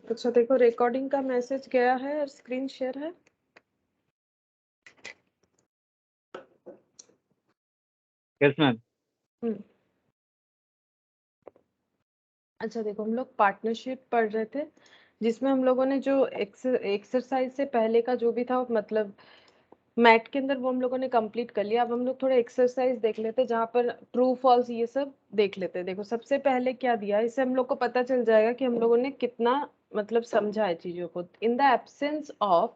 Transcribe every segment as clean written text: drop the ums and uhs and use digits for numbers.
अच्छा देखो, रिकॉर्डिंग का मैसेज गया है और स्क्रीन शेयर है। Yes ma'am. अच्छा देखो, हम लोग पार्टनरशिप पढ़ रहे थे, जिसमें हम लोगों ने जो एक्सरसाइज से पहले का जो भी था, मतलब मैट के अंदर, वो हम लोगों ने कंप्लीट कर लिया। अब हम लोग थोड़ा एक्सरसाइज देख लेते हैं, जहाँ पर ट्रू फॉल्स ये सब देख लेते हैं। देखो सबसे पहले क्या दिया है, इससे हम लोग को पता चल जाएगा कि हम लोगों ने कितना मतलब समझा है चीजों को। इन the absence of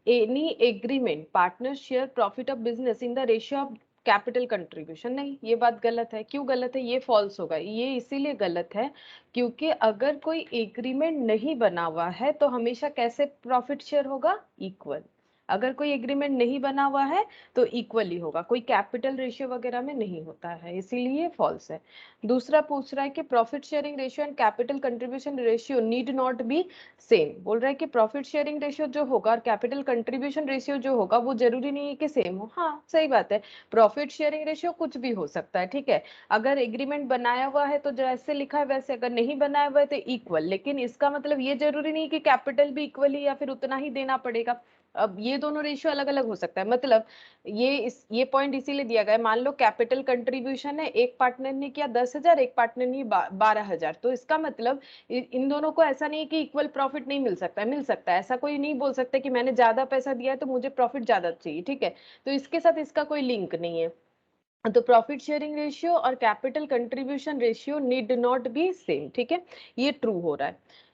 any agreement partner share profit of business in the ratio of capital contribution. नहीं, ये बात गलत है। क्यों गलत है? ये फॉल्स होगा। ये इसीलिए गलत है क्योंकि अगर कोई एग्रीमेंट नहीं बना हुआ है तो हमेशा कैसे प्रॉफिट शेयर होगा? इक्वल। अगर कोई एग्रीमेंट नहीं बना हुआ है तो इक्वली होगा, कोई कैपिटल रेशियो वगैरह में नहीं होता है, इसीलिए फॉल्स है। दूसरा पूछ रहा है कि profit sharing ratio and capital contribution ratio need not be same. बोल रहा है कि प्रॉफिट शेयरिंग रेशियो जो होगा और कैपिटल कंट्रीब्यूशन रेशियो जो होगा वो जरूरी नहीं है कि सेम हो। हाँ सही बात है, प्रॉफिट शेयरिंग रेशियो कुछ भी हो सकता है, ठीक है। अगर एग्रीमेंट बनाया हुआ है तो जैसे लिखा है वैसे, अगर नहीं बनाया हुआ है तो इक्वल। लेकिन इसका मतलब ये जरूरी नहीं कि कैपिटल भी इक्वल ही या फिर उतना ही देना पड़ेगा। अब ये दोनों रेशियो अलग अलग हो सकता है। मतलब ये पॉइंट इसीलिए दिया गया है, मान लो कैपिटल कंट्रीब्यूशन है, एक पार्टनर ने किया 10,000, एक पार्टनर ने 12,000, तो इसका मतलब इन दोनों को ऐसा नहीं है कि इक्वल प्रॉफिट नहीं मिल सकता है, मिल सकता है। ऐसा कोई नहीं बोल सकता कि मैंने ज्यादा पैसा दिया है तो मुझे प्रॉफिट ज्यादा चाहिए, ठीक है। तो इसके साथ इसका कोई लिंक नहीं है। तो प्रॉफिट शेयरिंग रेशियो और capital contribution ratio need not be same, ठीक है। ये ट्रू हो रहा है।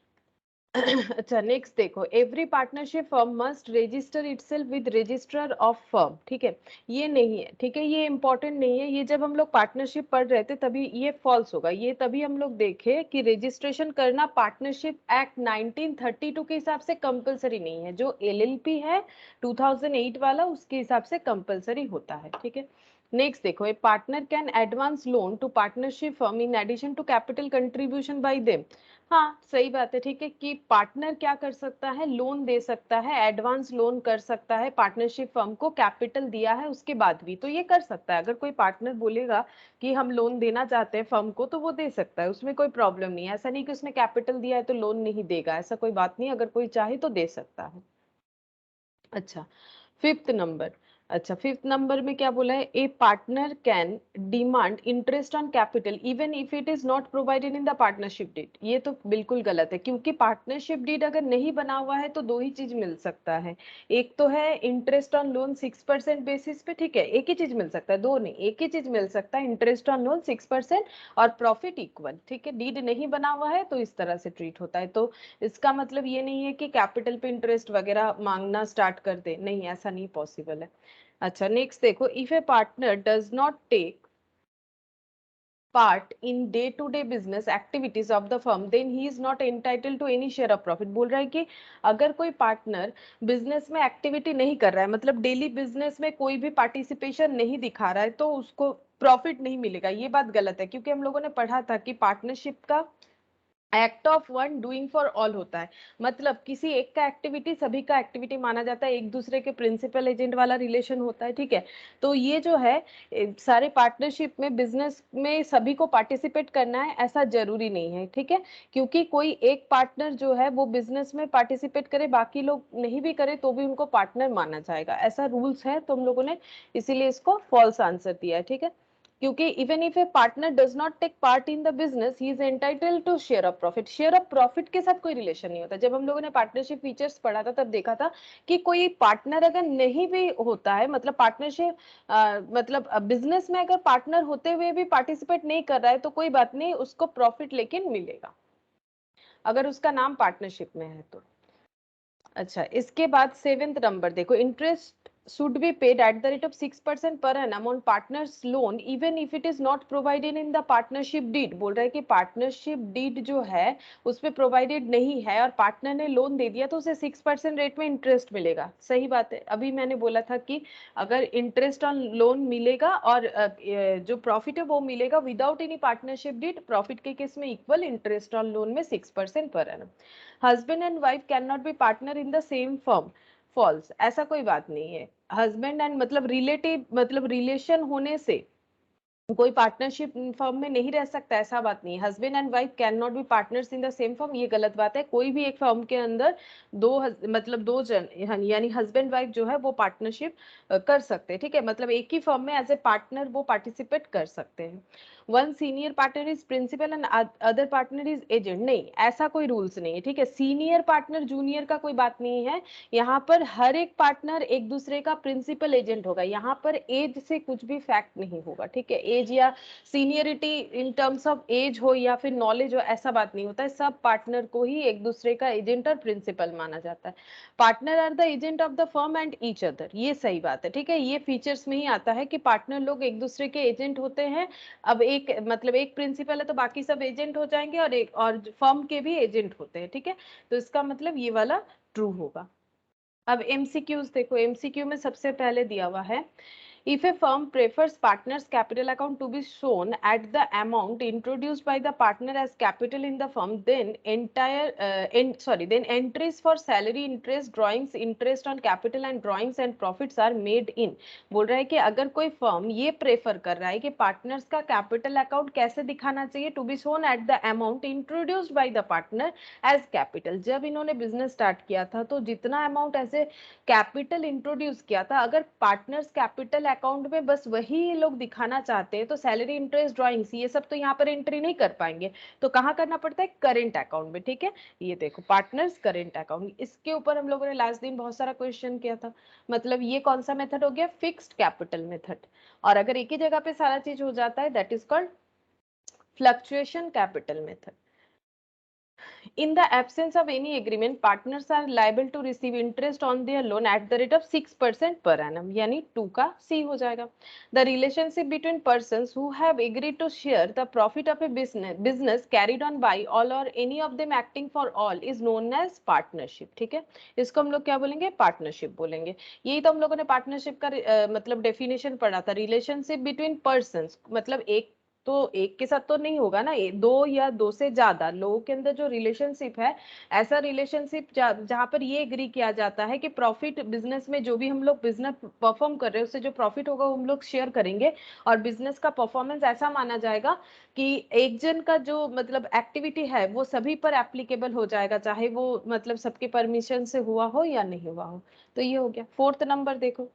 अच्छा नेक्स्ट देखो, every partnership firm must register itself with registrar of firm, ठीक है। ये नहीं है, ठीक है, ये इंपॉर्टेंट नहीं है। ये जब हम लोग पार्टनरशिप पढ़ रहे थे तभी ये फॉल्स होगा। ये तभी हम लोग देखे कि रजिस्ट्रेशन करना पार्टनरशिप एक्ट 1932 के हिसाब से कंपलसरी नहीं है। जो एलएलपी है 2008 वाला, उसके हिसाब से कंपलसरी होता है, ठीक है। नेक्स्ट देखो, a partner can advance loan to partnership firm in addition to capital contribution by them. हाँ सही बात है, ठीक है, कि पार्टनर क्या कर सकता है? लोन दे सकता है, एडवांस लोन कर सकता है पार्टनरशिप फर्म को। कैपिटल दिया है उसके बाद भी तो ये कर सकता है। अगर कोई पार्टनर बोलेगा कि हम लोन देना चाहते हैं फर्म को तो वो दे सकता है, उसमें कोई प्रॉब्लम नहीं है। ऐसा नहीं कि उसने कैपिटल दिया है तो लोन नहीं देगा, ऐसा कोई बात नहीं। अगर कोई चाहे तो दे सकता है। अच्छा, फिफ्थ नंबर। अच्छा, फिफ्थ नंबर में क्या बोला है? A partner can demand interest on capital even if it is not provided in the partnership deed. ये तो बिल्कुल गलत है, क्योंकि पार्टनरशिप डीड अगर नहीं बना हुआ है तो दो ही चीज मिल सकता है। एक तो है इंटरेस्ट ऑन लोन 6% बेसिस पे, ठीक है, एक ही चीज मिल सकता है, दो नहीं, एक ही चीज मिल सकता है, इंटरेस्ट ऑन लोन 6% और प्रॉफिट इक्वल, ठीक है। डीड नहीं बना हुआ है तो इस तरह से ट्रीट होता है। तो इसका मतलब ये नहीं है कि कैपिटल पे इंटरेस्ट वगैरह मांगना स्टार्ट कर दे, नहीं, ऐसा नहीं पॉसिबल है। अच्छा नेक्स्ट देखो, if a partner does not take part in day to day business activities of the firm then he is not entitled to any share of profit। बोल रहा है कि अगर कोई पार्टनर बिजनेस में एक्टिविटी नहीं कर रहा है, मतलब डेली बिजनेस में कोई भी पार्टिसिपेशन नहीं दिखा रहा है, तो उसको प्रॉफिट नहीं मिलेगा। ये बात गलत है, क्योंकि हम लोगों ने पढ़ा था कि पार्टनरशिप का act of one doing for all होता है। मतलब किसी एक का एक्टिविटी सभी का एक्टिविटी माना जाता है, एक दूसरे के प्रिंसिपल एजेंट वाला रिलेशन होता है, ठीक है। तो ये जो है सारे पार्टनरशिप में बिजनेस में सभी को पार्टिसिपेट करना है ऐसा जरूरी नहीं है, ठीक है। क्योंकि कोई एक पार्टनर जो है वो बिजनेस में पार्टिसिपेट करे, बाकी लोग नहीं भी करे तो भी उनको पार्टनर माना जाएगा, ऐसा रूल्स है। तो हम लोगों ने इसीलिए इसको फॉल्स आंसर दिया है, ठीक है। क्योंकि even if a partner does not take part in the business he is entitled to share of profit. Share of profit के साथ कोई रिलेशन नहीं होता। जब हम लोगों ने पार्टनरशिप फीचर्स पढ़ा था तब देखा था कि कोई पार्टनर अगर नहीं भी होता है, मतलब पार्टनरशिप मतलब बिजनेस में अगर पार्टनर होते हुए भी पार्टिसिपेट नहीं कर रहा है तो कोई बात नहीं, उसको प्रॉफिट लेकिन मिलेगा अगर उसका नाम पार्टनरशिप में है तो। अच्छा, इसके बाद सेवेंथ नंबर देखो, interest should be paid at the rate of 6% per annum on partner's loan even if it is not provided in the partnership deed। बोल रहा है कि पार्टनरशिप डीड जो है उसमें प्रोवाइडेड नहीं है और पार्टनर ने लोन दे दिया तो उसे 6% रेट में इंटरेस्ट मिलेगा। सही बात है, अभी मैंने बोला था कि अगर इंटरेस्ट ऑन लोन मिलेगा और जो प्रॉफिट है वो मिलेगा without any partnership deed, profit के केस में इक्वल, इंटरेस्ट ऑन लोन में 6% per annum. Husband and wife can not be partner in the same firm. False, ऐसा कोई बात नहीं है। हस्बैंड एंड मतलब रिलेटिव, मतलब रिलेशन होने से कोई पार्टनरशिप फर्म में नहीं रह सकता, ऐसा बात नहीं है। Husband and wife can not B partners in the same firm, ये गलत बात है। कोई भी एक फर्म के अंदर मतलब दो जन यानी हस्बैंड वाइफ जो है वो पार्टनरशिप कर सकते हैं, ठीक है। मतलब एक ही फर्म में एज ए पार्टनर वो पार्टिसिपेट कर सकते हैं। One senior partner is principal and other partner is agent, नहीं ऐसा कोई रूल्स नहीं है, ठीक है। सीनियर पार्टनर जूनियर का कोई बात नहीं है, यहाँ पर हर एक पार्टनर एक दूसरे का प्रिंसिपल एजेंट होगा। यहाँ पर एज से कुछ भी फैक्ट नहीं होगा, ठीक है। एज या seniority in terms of age हो या फिर नॉलेज हो, ऐसा बात नहीं होता है। सब पार्टनर को ही एक दूसरे का एजेंट और प्रिंसिपल माना जाता है। Partner are the agent of the firm and each other, ये सही बात है, ठीक है। ये फीचर्स में ही आता है कि पार्टनर लोग एक दूसरे के एजेंट होते हैं। अब एक मतलब एक प्रिंसिपल है तो बाकी सब एजेंट हो जाएंगे, और एक और फर्म के भी एजेंट होते हैं, ठीक है। तो इसका मतलब ये वाला ट्रू होगा। अब एमसीक्यूज देखो, एमसीक्यू में सबसे पहले दिया हुआ है, if a firm prefers partner's capital account to be shown at the amount introduced by the partner as capital in the firm, then then entries for salary, interest, drawings, interest on capital and drawings and profits are made in। बोल रहा है कि अगर कोई firm ये prefer कर रहा है कि पार्टनर्स का कैपिटल अकाउंट कैसे दिखाना चाहिए, to be shown at the amount introduced by the partner as capital. जब इन्होंने बिजनेस स्टार्ट किया था तो जितना अमाउंट ऐसे कैपिटल इंट्रोड्यूस किया था, अगर पार्टनर्स कैपिटल अकाउंट में बस वही लोग दिखाना चाहते हैं तो सैलरी, इंटरेस्ट, ड्राइंग्स ये सब तो यहाँ पर एंट्री नहीं कर पाएंगे। तो कहाँ करना पड़ता है, करेंट अकाउंट में, ठीक है। ये देखो पार्टनर्स करेंट अकाउंट, इसके ऊपर हम लोगों ने लास्ट दिन बहुत सारा क्वेश्चन किया था। मतलब ये कौन सा मेथड हो गया, फिक्स्ड कैपिटल मेथड। और अगर एक ही जगह पे सारा चीज हो जाता है, that is called fluctuation capital method. In the absence of any agreement, partners are liable to receive interest on their loan at the rate of 6% per annum, यानी 2 का C हो जाएगा। The relationship between persons who have agreed to share the profit of a business carried on by all or any of them acting for all is known as partnership, ठीक है। इसको हम लोग क्या बोलेंगे, पार्टनरशिप बोलेंगे। यही तो हम लोगों ने पार्टनरशिप का मतलब डेफिनेशन पढ़ा था, रिलेशनशिप बिटवीन पर्सन्स, मतलब एक तो एक के साथ तो नहीं होगा ना, दो या दो से ज्यादा लोगों के अंदर जो रिलेशनशिप है, ऐसा रिलेशनशिप जहां पर ये एग्री किया जाता है कि प्रॉफिट, बिजनेस में जो भी हम लोग बिजनेस परफॉर्म कर रहे हैं उससे जो प्रॉफिट होगा वो हम लोग शेयर करेंगे, और बिजनेस का परफॉर्मेंस ऐसा माना जाएगा कि एक जन का जो मतलब एक्टिविटी है वो सभी पर एप्लीकेबल हो जाएगा, चाहे वो मतलब सबके परमिशन से हुआ हो या नहीं हुआ हो। तो ये हो गया। फोर्थ नंबर देखो,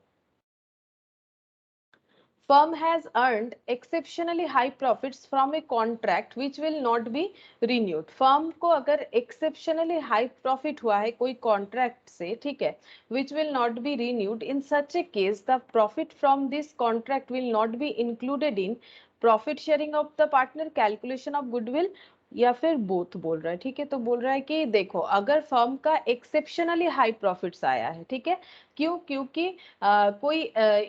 firm has earned exceptionally high profits from a contract which will not be renewed। firm को अगर exceptionally high profit हुआ है कोई contract से, ठीक है, which will not be renewed, in such a case the profit from this contract will not be included in profit sharing of the partner, calculation of goodwill, या फिर both बोल रहा है, ठीक है। तो बोल रहा है कि देखो अगर फर्म का एक्सेप्शनली हाई प्रॉफिट्स आया है, ठीक है, क्यों, क्योंकि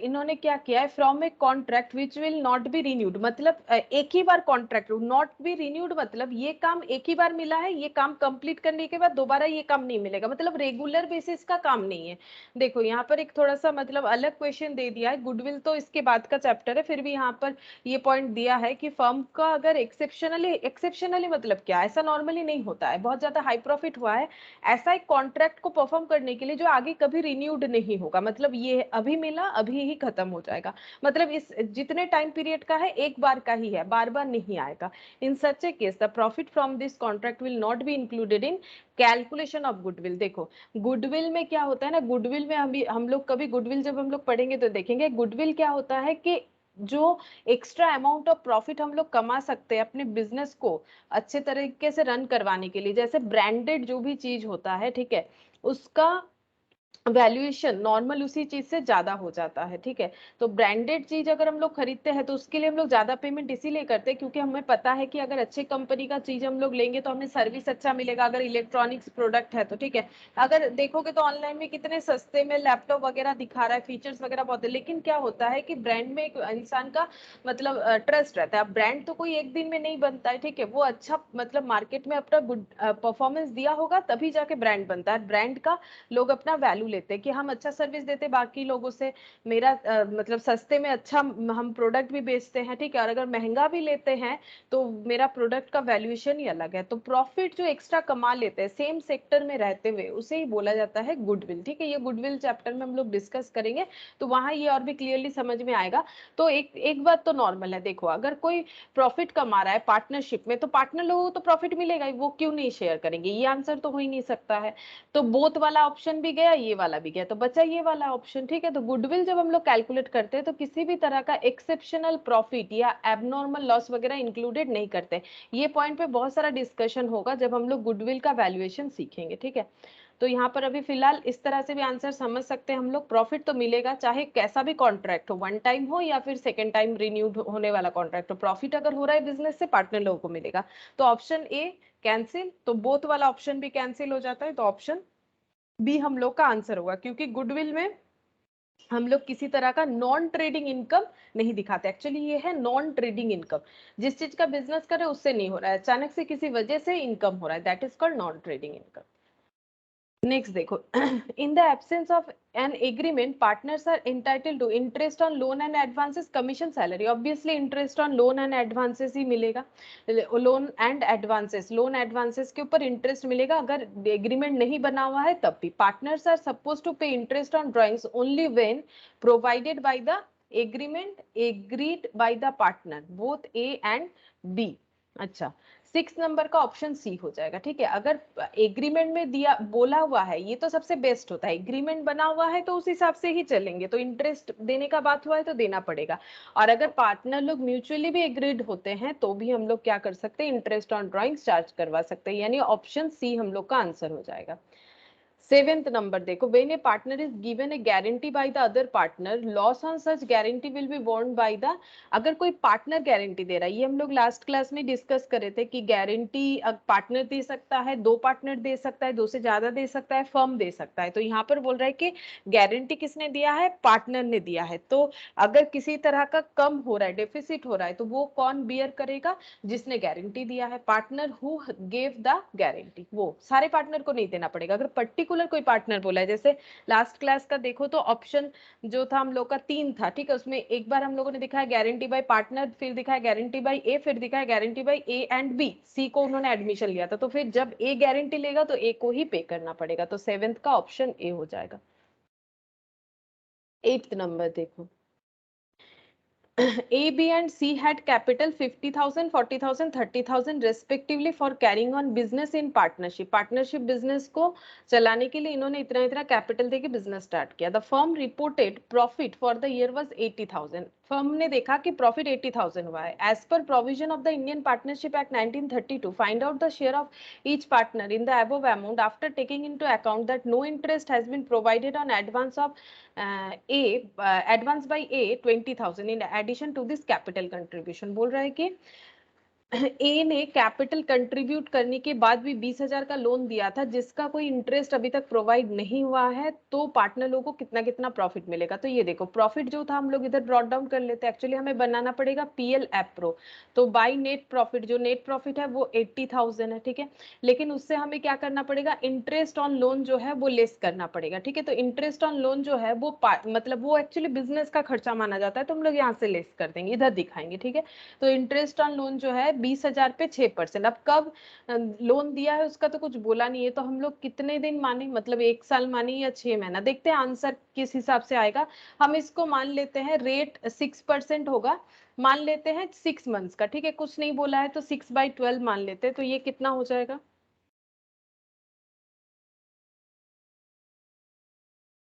इन्होंने क्या किया है, from a contract which will not B renewed, मतलब एक ही बार कॉन्ट्रैक्ट, नॉट बी रिन्यूड मतलब ये काम एक ही बार मिला है, ये काम कंप्लीट करने के बाद दोबारा ये काम नहीं मिलेगा, मतलब रेगुलर बेसिस का काम नहीं है। देखो यहाँ पर एक थोड़ा सा मतलब अलग क्वेश्चन दे दिया है, गुडविल तो इसके बाद का चैप्टर है, फिर भी यहाँ पर ये पॉइंट दिया है कि फर्म का अगर एक्सेप्शनली मतलब क्या, ऐसा नॉर्मली नहीं होता है, बहुत ज्यादा हाई प्रॉफिट हुआ है, ऐसा एक कॉन्ट्रैक्ट को परफॉर्म करने के लिए जो आगे कभी रिन्यूड नहीं होगा, मतलब ये अभी मिला अभी ही खत्म हो जाएगा, मतलब इस जितने टाइम पीरियड का है एक बार का ही है, बार बार नहीं आएगा। In such a case the profit from this contract will not be included in calculation of goodwill. देखो गुडविल में क्या होता है ना, गुडविल में हम लोग कभी गुडविल जब हम लोग पढ़ेंगे तो देखेंगे गुडविल क्या होता है कि जो एक्स्ट्रा अमाउंट ऑफ प्रॉफिट हम लोग कमा सकते हैं अपने बिजनेस को अच्छे तरीके से रन करवाने के लिए, जैसे ब्रांडेड जो भी चीज होता है, ठीक है, उसका वैल्यूएशन नॉर्मल उसी चीज से ज्यादा हो जाता है, ठीक है। तो ब्रांडेड चीज अगर हम लोग खरीदते हैं तो उसके लिए हम लोग ज्यादा पेमेंट इसीलिए करते हैं क्योंकि हमें पता है कि अगर अच्छे कंपनी का चीज हम लोग लेंगे तो हमें सर्विस अच्छा मिलेगा, अगर इलेक्ट्रॉनिक्स प्रोडक्ट है तो, ठीक है। अगर देखोगे तो ऑनलाइन में कितने सस्ते में लैपटॉप वगैरह दिखा रहा है, फीचर्स वगैरह बहुत है, लेकिन क्या होता है कि ब्रांड में एक इंसान का मतलब ट्रस्ट रहता है। ब्रांड तो कोई एक दिन में नहीं बनता है, ठीक है, वो अच्छा मतलब मार्केट में अपना गुड परफॉर्मेंस दिया होगा तभी जाके ब्रांड बनता है, ब्रांड का लोग अपना वैल्यू वैल्यू लेते हैं कि हम अच्छा सर्विस देते हैं बाकी लोगों से, मेरा मतलब सस्ते में अच्छा हम प्रोडक्ट भी बेचते हैं, ठीक है, और अगर महंगा भी लेते हैं तो मेरा प्रोडक्ट का वैल्यूएशन ही अलग है। तो प्रॉफिट जो एक्स्ट्रा कमा लेते हैं सेम सेक्टर में रहते हुए, उसे ही बोला जाता है गुडविल, ठीक है। ये गुडविल चैप्टर में हम लोग डिस्कस करेंगे, तो वहां ये और भी क्लियरली समझ में आएगा। तो एक बात तो नॉर्मल है, देखो अगर कोई प्रॉफिट कमा रहा है पार्टनरशिप में, तो पार्टनर लोगों को तो प्रॉफिट मिलेगा ही, वो क्यों नहीं शेयर करेंगे, ये आंसर तो हो ही नहीं सकता है। तो बोथ वाला ऑप्शन भी गया, ये वाला भी गया, तो बचा ये वाला ऑप्शन, ठीक है। तो गुडविल जब हम लोग कैलकुलेट करते हैं तो किसी भी तरह का एक्सेप्शनल प्रॉफिट या एबनॉर्मल लॉस वगैरह इंक्लूडेड नहीं करते। ये पॉइंट पे बहुत सारा डिस्कशन होगा जब हम लोग गुडविल का वैल्यूएशन सीखेंगे, ठीक है। तो यहाँ पर अभी फिलहाल इस तरह से भी आंसर समझ सकते हैं हम लोग। प्रॉफिट तो मिलेगा चाहे कैसा भी कॉन्ट्रैक्ट हो, वन टाइम हो या फिर सेकेंड टाइम रिन्यूड होने वाला कॉन्ट्रैक्ट हो, प्रॉफिट अगर हो रहा है बिजनेस से पार्टनर लोगों को मिलेगा। तो ऑप्शन ए कैंसिल, तो बोथ वाला ऑप्शन भी कैंसिल हो जाता है, तो ऑप्शन बी हम लोग का आंसर होगा, क्योंकि गुडविल में हम लोग किसी तरह का नॉन ट्रेडिंग इनकम नहीं दिखाते। एक्चुअली ये है नॉन ट्रेडिंग इनकम, जिस चीज का बिजनेस करे उससे नहीं हो रहा है, अचानक से किसी वजह से इनकम हो रहा है, that is called non trading income. Next देखो, in the absence of an agreement partners are entitled to interest on loan and advances, commission, salary. Obviously interest on loan and advances ही मिलेगा, loan and advances, loan advances के ऊपर interest मिलेगा। अगर agreement नहीं बना हुआ है तब भी partners are suppose to pay interest on drawings only when provided by the agreement agreed by the partner, both A and B. अच्छा, 6 नंबर का ऑप्शन सी हो जाएगा, ठीक है। अगर एग्रीमेंट में दिया बोला हुआ है, ये तो सबसे बेस्ट होता है, एग्रीमेंट बना हुआ है तो उस हिसाब से ही चलेंगे, तो इंटरेस्ट देने का बात हुआ है तो देना पड़ेगा। और अगर पार्टनर लोग म्यूचुअली भी एग्रीड होते हैं तो भी हम लोग क्या कर सकते हैं, इंटरेस्ट ऑन ड्रॉइंग्स चार्ज करवा सकते हैं, यानी ऑप्शन सी हम लोग का आंसर हो जाएगा। 7th नंबर देखो, when a partner is given a guarantee by the other partner, loss on such guarantee will be borne by the, अगर कोई पार्टनर गारंटी दे रहा है, ये हम लोग लास्ट क्लास में डिस्कस करे थे कि गारंटी पार्टनर दे सकता है, दो पार्टनर दे सकता है, दो से ज्यादा दे सकता है, फर्म दे सकता है। तो यहाँ पर बोल रहा है कि गारंटी किसने दिया है, पार्टनर ने दिया है। तो अगर किसी तरह का कम हो रहा है, डेफिसिट हो रहा है, तो वो कौन बियर करेगा, जिसने गारंटी दिया है, partner who gave the guarantee. वो सारे पार्टनर को नहीं देना पड़ेगा, अगर पर्टिकुलर कोई पार्टनर बोला है, जैसे लास्ट क्लास का देखो तो ऑप्शन जो था हम लोग का 3 था, ठीक है। उसमें एक बार हम लोगों ने दिखाया गारंटी बाय पार्टनर, फिर दिखाया गारंटी बाय ए, फिर दिखाया guarantee by A and B, C को उन्होंने एडमिशन लिया था, तो फिर जब ए गारंटी लेगा तो ए को ही पे करना पड़ेगा, तो 7th का ऑप्शन ए हो जाएगा। 8th नंबर देखो, A, B and C had capital 50,000, 40,000, 30,000 respectively for carrying on business in partnership. Partnership business को चलाने के लिए इन्होंने इतना इतना कैपिटल देके बिजनेस स्टार्ट किया। The firm reported profit for the year was 80,000. Firm ने देखा कि प्रॉफिट 80,000 हुआ है। As per provision of the Indian Partnership Act 1932, find out the share of each partner in the above amount after taking into account that no interest has been provided on advance of advance by A 20,000 in addition to this capital contribution। बोल रहा है कि ए ने capital contribute करने के बाद भी 20,000 का लोन दिया था, जिसका कोई इंटरेस्ट अभी तक प्रोवाइड नहीं हुआ है, तो पार्टनर लोगों को कितना कितना प्रॉफिट मिलेगा। तो ये देखो प्रॉफिट जो था हम लोग इधर ब्रॉट डाउन कर लेते हैं, एक्चुअली हमें बनाना पड़ेगा पीएल ऐप प्रो। तो बाई नेट प्रॉफिट, जो नेट प्रॉफिट है वो 80,000 है, ठीक है। लेकिन उससे हमें क्या करना पड़ेगा, इंटरेस्ट ऑन लोन जो है वो लेस करना पड़ेगा, ठीक है। तो इंटरेस्ट ऑन लोन जो है वो मतलब वो एक्चुअली बिजनेस का खर्चा माना जाता है, तो हम लोग यहाँ से लेस कर देंगे, इधर दिखाएंगे, ठीक है। तो इंटरेस्ट ऑन लोन जो है 20,000 पे 6%। अब कब लोन दिया है उसका तो कुछ बोला नहीं है, तो हम लोग कितने दिन माने, मतलब 1 साल माने या 6 महीना, देखते हैं आंसर किस हिसाब से आएगा। हम इसको मान लेते हैं रेट 6% होगा, मान लेते हैं 6 मंथ्स का, ठीक है। कुछ नहीं बोला है तो 6/12 मान लेते हैं, तो ये कितना हो जाएगा,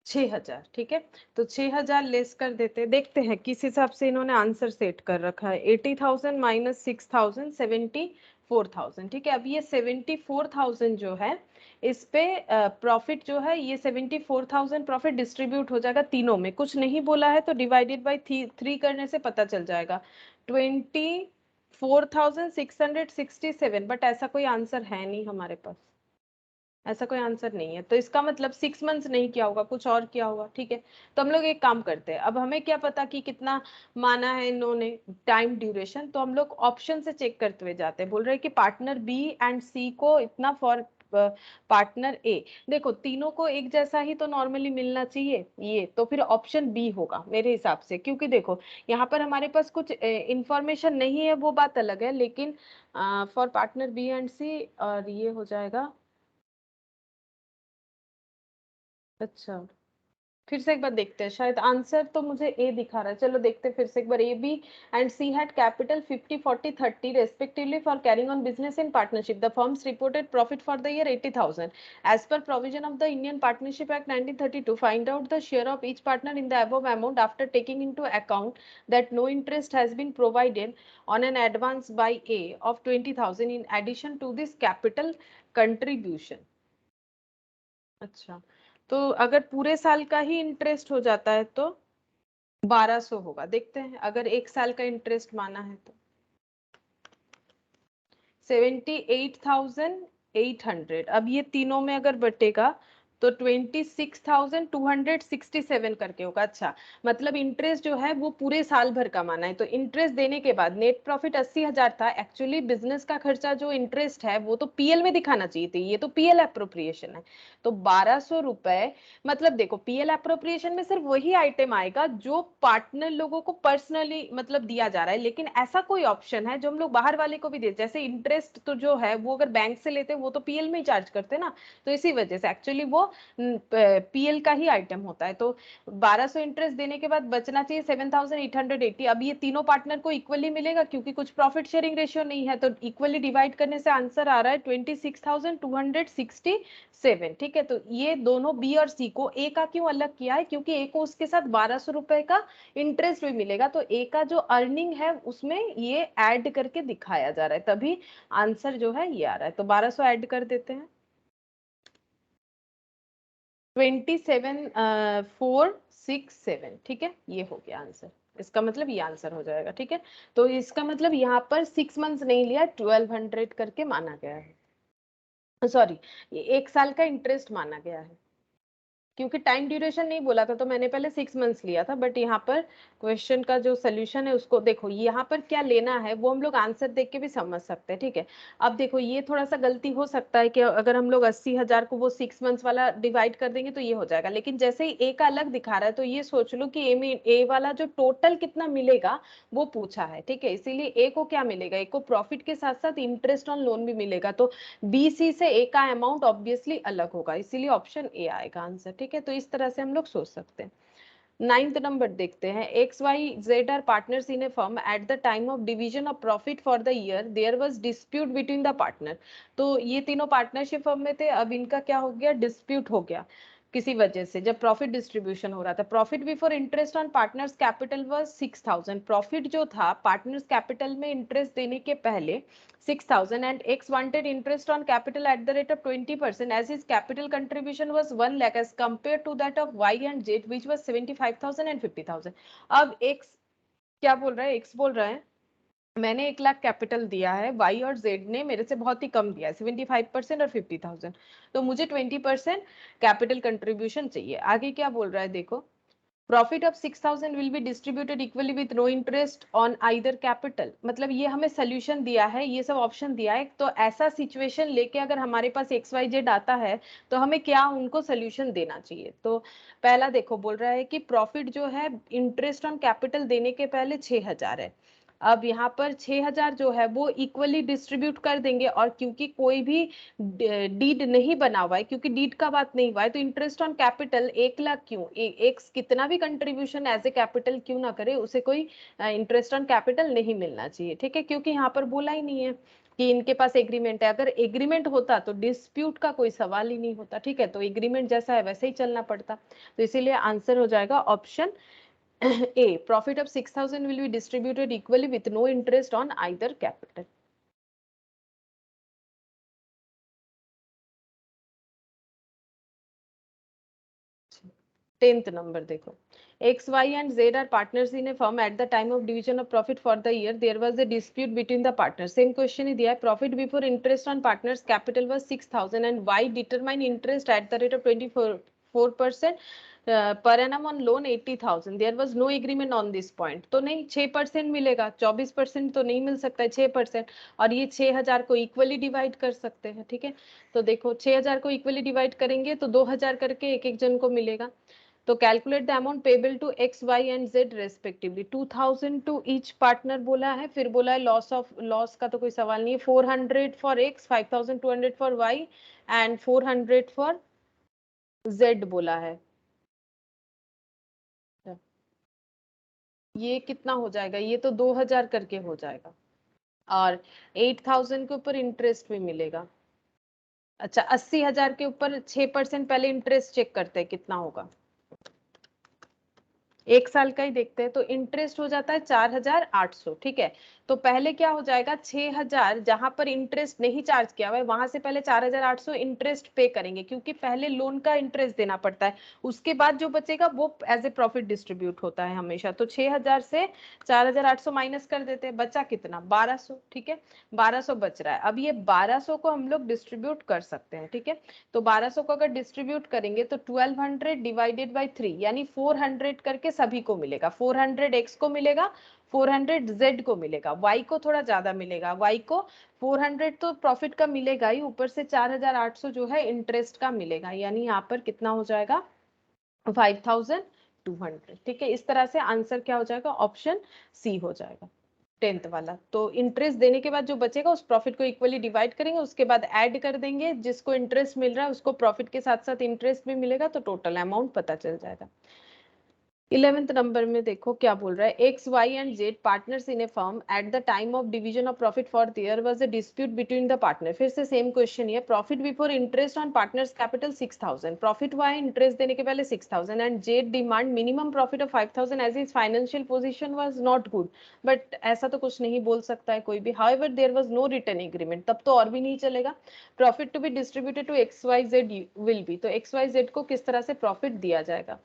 6,000, ठीक है। तो 6,000 लेस कर देते हैं, देखते हैं किस हिसाब से इन्होंने आंसर सेट कर रखा है। 80,000 माइनस 6,000 74,000, ठीक है। अब ये 74,000 जो है इस पे प्रॉफिट जो है, ये 74,000 प्रॉफिट डिस्ट्रीब्यूट हो जाएगा तीनों में, कुछ नहीं बोला है तो डिवाइडेड बाई 3 करने से पता चल जाएगा 24,667। बट ऐसा कोई आंसर है नहीं हमारे पास, ऐसा कोई आंसर नहीं है, तो इसका मतलब 6 मंथ्स नहीं किया होगा, कुछ और किया होगा, ठीक है। तो हम लोग एक काम करते हैं, अब हमें क्या पता कि कितना माना है इन्होंने टाइम ड्यूरेशन, तो हम लोग ऑप्शन से चेक करते हुए जाते हैं। बोल रहे हैं कि पार्टनर बी एंड सी को इतना फॉर पार्टनर ए। देखो तीनों को एक जैसा ही तो नॉर्मली मिलना चाहिए, ये तो फिर ऑप्शन बी होगा मेरे हिसाब से, क्योंकि देखो यहाँ पर हमारे पास कुछ इंफॉर्मेशन नहीं है, वो बात अलग है, लेकिन फॉर पार्टनर बी एंड सी, और ये हो जाएगा। अच्छा, फिर से एक बार देखते हैं, शायद आंसर तो मुझे ए दिखा रहा है, चलो देखते हैं फिर से एक बार। A B and C had capital 50 40 30 respectively for carrying on business in partnership. The firms reported profit for the year 80,000 as per provision of the Indian partnership act 1932। Find out the share of each partner in the above amount after taking into account that no interest has been provided on an advance by A of 20,000 in addition to this capital contribution. अच्छा, तो अगर पूरे साल का ही interest हो जाता है तो 1200 होगा। देखते हैं अगर एक साल का इंटरेस्ट माना है तो 78,800। अब ये तीनों में अगर बटेगा तो 26,267 करके होगा। अच्छा, मतलब इंटरेस्ट जो है वो पूरे साल भर का माना है, तो इंटरेस्ट देने के बाद नेट प्रॉफिट 80,000 था। एक्चुअली बिजनेस का खर्चा जो इंटरेस्ट है वो तो पीएल में दिखाना चाहिए थी, ये तो पीएल अप्रोप्रिएशन है। तो 1200 रुपए, मतलब देखो पीएल अप्रोप्रिएशन में सिर्फ वही आइटम आएगा जो पार्टनर लोगों को पर्सनली मतलब दिया जा रहा है, लेकिन ऐसा कोई ऑप्शन है जो हम लोग बाहर वाले को भी दे, जैसे इंटरेस्ट तो जो है वो अगर बैंक से लेते हैं वो तो पीएल में ही चार्ज करते हैं ना, तो इसी वजह से एक्चुअली वो पीएल का ही आइटम होता है। तो 1200 इंटरेस्ट देने के बाद बचना चाहिए 7,880। अब ये तीनों पार्टनर को इक्वली मिलेगा क्योंकि कुछ प्रॉफिट शेयरिंग रेशियो नहीं है, तो इक्वली डिवाइड करने से आंसर आ रहा है 26,267। ठीक है, तो ये दोनों बी और सी को ए का क्यों अलग किया है, क्योंकि ए को उसके साथ 1200 रुपए का इंटरेस्ट भी मिलेगा, तो ए का जो अर्निंग है उसमें ये ऐड करके दिखाया जा रहा है, तभी आंसर जो है ये आ रहा है। तो 1200 ऐड कर देते हैं, 27,467। ठीक है, ये हो गया आंसर, इसका मतलब ये आंसर हो जाएगा। ठीक है, तो इसका मतलब यहाँ पर 6 मंथ्स नहीं लिया, 1200 करके माना गया है, सॉरी एक साल का इंटरेस्ट माना गया है, क्योंकि टाइम ड्यूरेशन नहीं बोला था तो मैंने पहले 6 मंथ्स लिया था, बट यहाँ पर क्वेश्चन का जो सोल्यूशन है उसको देखो, यहाँ पर क्या लेना है वो हम लोग आंसर देख के भी समझ सकते हैं। ठीक है, अब देखो ये थोड़ा सा गलती हो सकता है कि अगर हम लोग 80,000 को वो 6 मंथ्स वाला डिवाइड कर देंगे तो ये हो जाएगा, लेकिन जैसे ही ए का अलग दिखा रहा है तो ये सोच लो कि ए में ए वाला जो टोटल कितना मिलेगा वो पूछा है। ठीक है, इसीलिए ए को क्या मिलेगा, ए को प्रॉफिट के साथ साथ इंटरेस्ट ऑन लोन भी मिलेगा, तो बी सी से ए का अमाउंट ऑब्वियसली अलग होगा, इसीलिए ऑप्शन ए आएगा आंसर। ठीक है, तो इस तरह से हम लोग सोच सकते हैं। 9th नंबर देखते हैं। X Y Z are partners in a firm at the time of division of profit for the year there was dispute between the partner. तो ये तीनों पार्टनरशिप फर्म में थे, अब इनका क्या हो गया, डिस्प्यूट हो गया किसी वजह से, जब प्रॉफिट डिस्ट्रीब्यूशन हो रहा था। Profit before interest on partners capital was 6,000। Profit जो था पार्टनर्स कैपिटल में इंटरेस्ट देने के पहले 6,000, and X wanted interest on capital at the rate of 20% as his capital contribution was 1 lakh as compared to that of Y and Z which was 75,000 and 50,000। अब X क्या बोल रहा है, X बोल रहा है मैंने 1 लाख कैपिटल दिया है, Y और Z ने मेरे से बहुत ही कम दिया है 75% और 50,000, तो मुझे 20% कैपिटल कंट्रीब्यूशन चाहिए। आगे क्या बोल रहा है देखो, profit of 6,000 will be distributed equally with no interest on either capital. मतलब ये हमें सोल्यूशन दिया है, ये सब ऑप्शन दिया है, तो ऐसा सिचुएशन लेके अगर हमारे पास एक्स वाई जेड आता है तो हमें क्या उनको सोल्यूशन देना चाहिए। तो पहला देखो बोल रहा है कि प्रॉफिट जो है इंटरेस्ट ऑन कैपिटल देने के पहले 6,000 है। अब यहाँ पर 6,000 जो है वो इक्वली डिस्ट्रीब्यूट कर देंगे, और क्योंकि कोई भी डीड नहीं बना हुआ है, क्योंकि डीड का बात नहीं हुआ है, तो इंटरेस्ट ऑन कैपिटल 1 लाख क्यों, एक कितना भी कंट्रीब्यूशन एज ए कैपिटल क्यों ना करे उसे कोई इंटरेस्ट ऑन कैपिटल नहीं मिलना चाहिए। ठीक है, क्योंकि यहाँ पर बोला ही नहीं है कि इनके पास एग्रीमेंट है, अगर एग्रीमेंट होता तो डिस्प्यूट का कोई सवाल ही नहीं होता। ठीक है, तो एग्रीमेंट जैसा है वैसे ही चलना पड़ता, तो इसीलिए आंसर हो जाएगा option A, profit of 6,000 will be distributed equally with no interest on either capital। 10th number देखो, X, Y and Z are partners in a firm at the time of division of profit for the year there was a dispute between the partners। Same question ही दिया है, profit before interest on partners capital was 6,000 and Y determine interest at the rate of 24%। Per annum on loan 80,000, there was no agreement on this point, तो नहीं 6% मिलेगा, 24% तो नहीं मिल सकता है, 6%। और ये 6,000 को इक्वली डिवाइड कर सकते हैं, ठीक है। तो देखो 6,000 को इक्वली डिवाइड करेंगे तो 2,000 करके एक एक जन को मिलेगा। तो calculate the amount payable to X Y and Z respectively, 2,000 to each partner बोला है, फिर बोला है लॉस का तो कोई सवाल नहीं है, 400 for X, 5,200 for Y and 400 for Z बोला है। ये कितना हो जाएगा, ये तो 2,000 करके हो जाएगा, और 8,000 के ऊपर इंटरेस्ट भी मिलेगा। अच्छा, 80,000 के ऊपर 6% पहले इंटरेस्ट चेक करते हैं कितना होगा, एक साल का ही देखते हैं। तो इंटरेस्ट हो जाता है 4,800, ठीक है। तो पहले क्या हो जाएगा, 6,000 जहां पर इंटरेस्ट नहीं चार्ज किया हुआ है वहां से पहले 4,800 इंटरेस्ट पे करेंगे, क्योंकि पहले लोन का इंटरेस्ट देना पड़ता है, उसके बाद जो बचेगा वो एज ए प्रॉफिट डिस्ट्रीब्यूट होता है हमेशा। तो 6,000 से 4,800 माइनस कर देते हैं, बचा कितना, 1,200, ठीक है। 1,200 बच रहा है। अब ये 1,200 को हम लोग डिस्ट्रीब्यूट कर सकते हैं, ठीक है। तो 1,200 को अगर डिस्ट्रीब्यूट करेंगे तो 1,200 डिवाइडेड बाई 3 यानी 400 करके सभी को मिलेगा। 400 एक्स को मिलेगा, 400 जेड को मिलेगा, वाई को थोड़ा ज्यादा मिलेगा, वाई को 400 तो प्रॉफिट का मिलेगा ही, ऊपर से 4,800 जो है इंटरेस्ट का मिलेगा, यानी यहाँ पर कितना हो जाएगा, 5,200, ठीक है। इस तरह से आंसर क्या हो जाएगा, ऑप्शन सी हो जाएगा 10th वाला। तो इंटरेस्ट देने के बाद जो बचेगा उस प्रॉफिट को इक्वली डिवाइड करेंगे, उसके बाद ऐड कर देंगे, जिसको इंटरेस्ट मिल रहा है उसको प्रॉफिट के साथ साथ इंटरेस्ट भी मिलेगा, तो टोटल अमाउंट पता चल जाएगा। 11th नंबर में देखो क्या बोल रहा है, X Y and Z partners in a firm at the time of division of profit for there was a dispute between the partner. फिर से सेम क्वेश्चन है, profit before interest on partners capital 6,000, profit हुआ है interest देने के पहले 6,000, and Z demand minimum profit of 5,000 as his financial position was not good. But ऐसा तो कुछ नहीं बोल सकता है कोई भी, however there was no written agreement, तब तो और भी नहीं चलेगा। Profit to be distributed to X Y Z will be, तो एक्स वाई जेड को किस तरह से प्रॉफिट दिया जाएगा।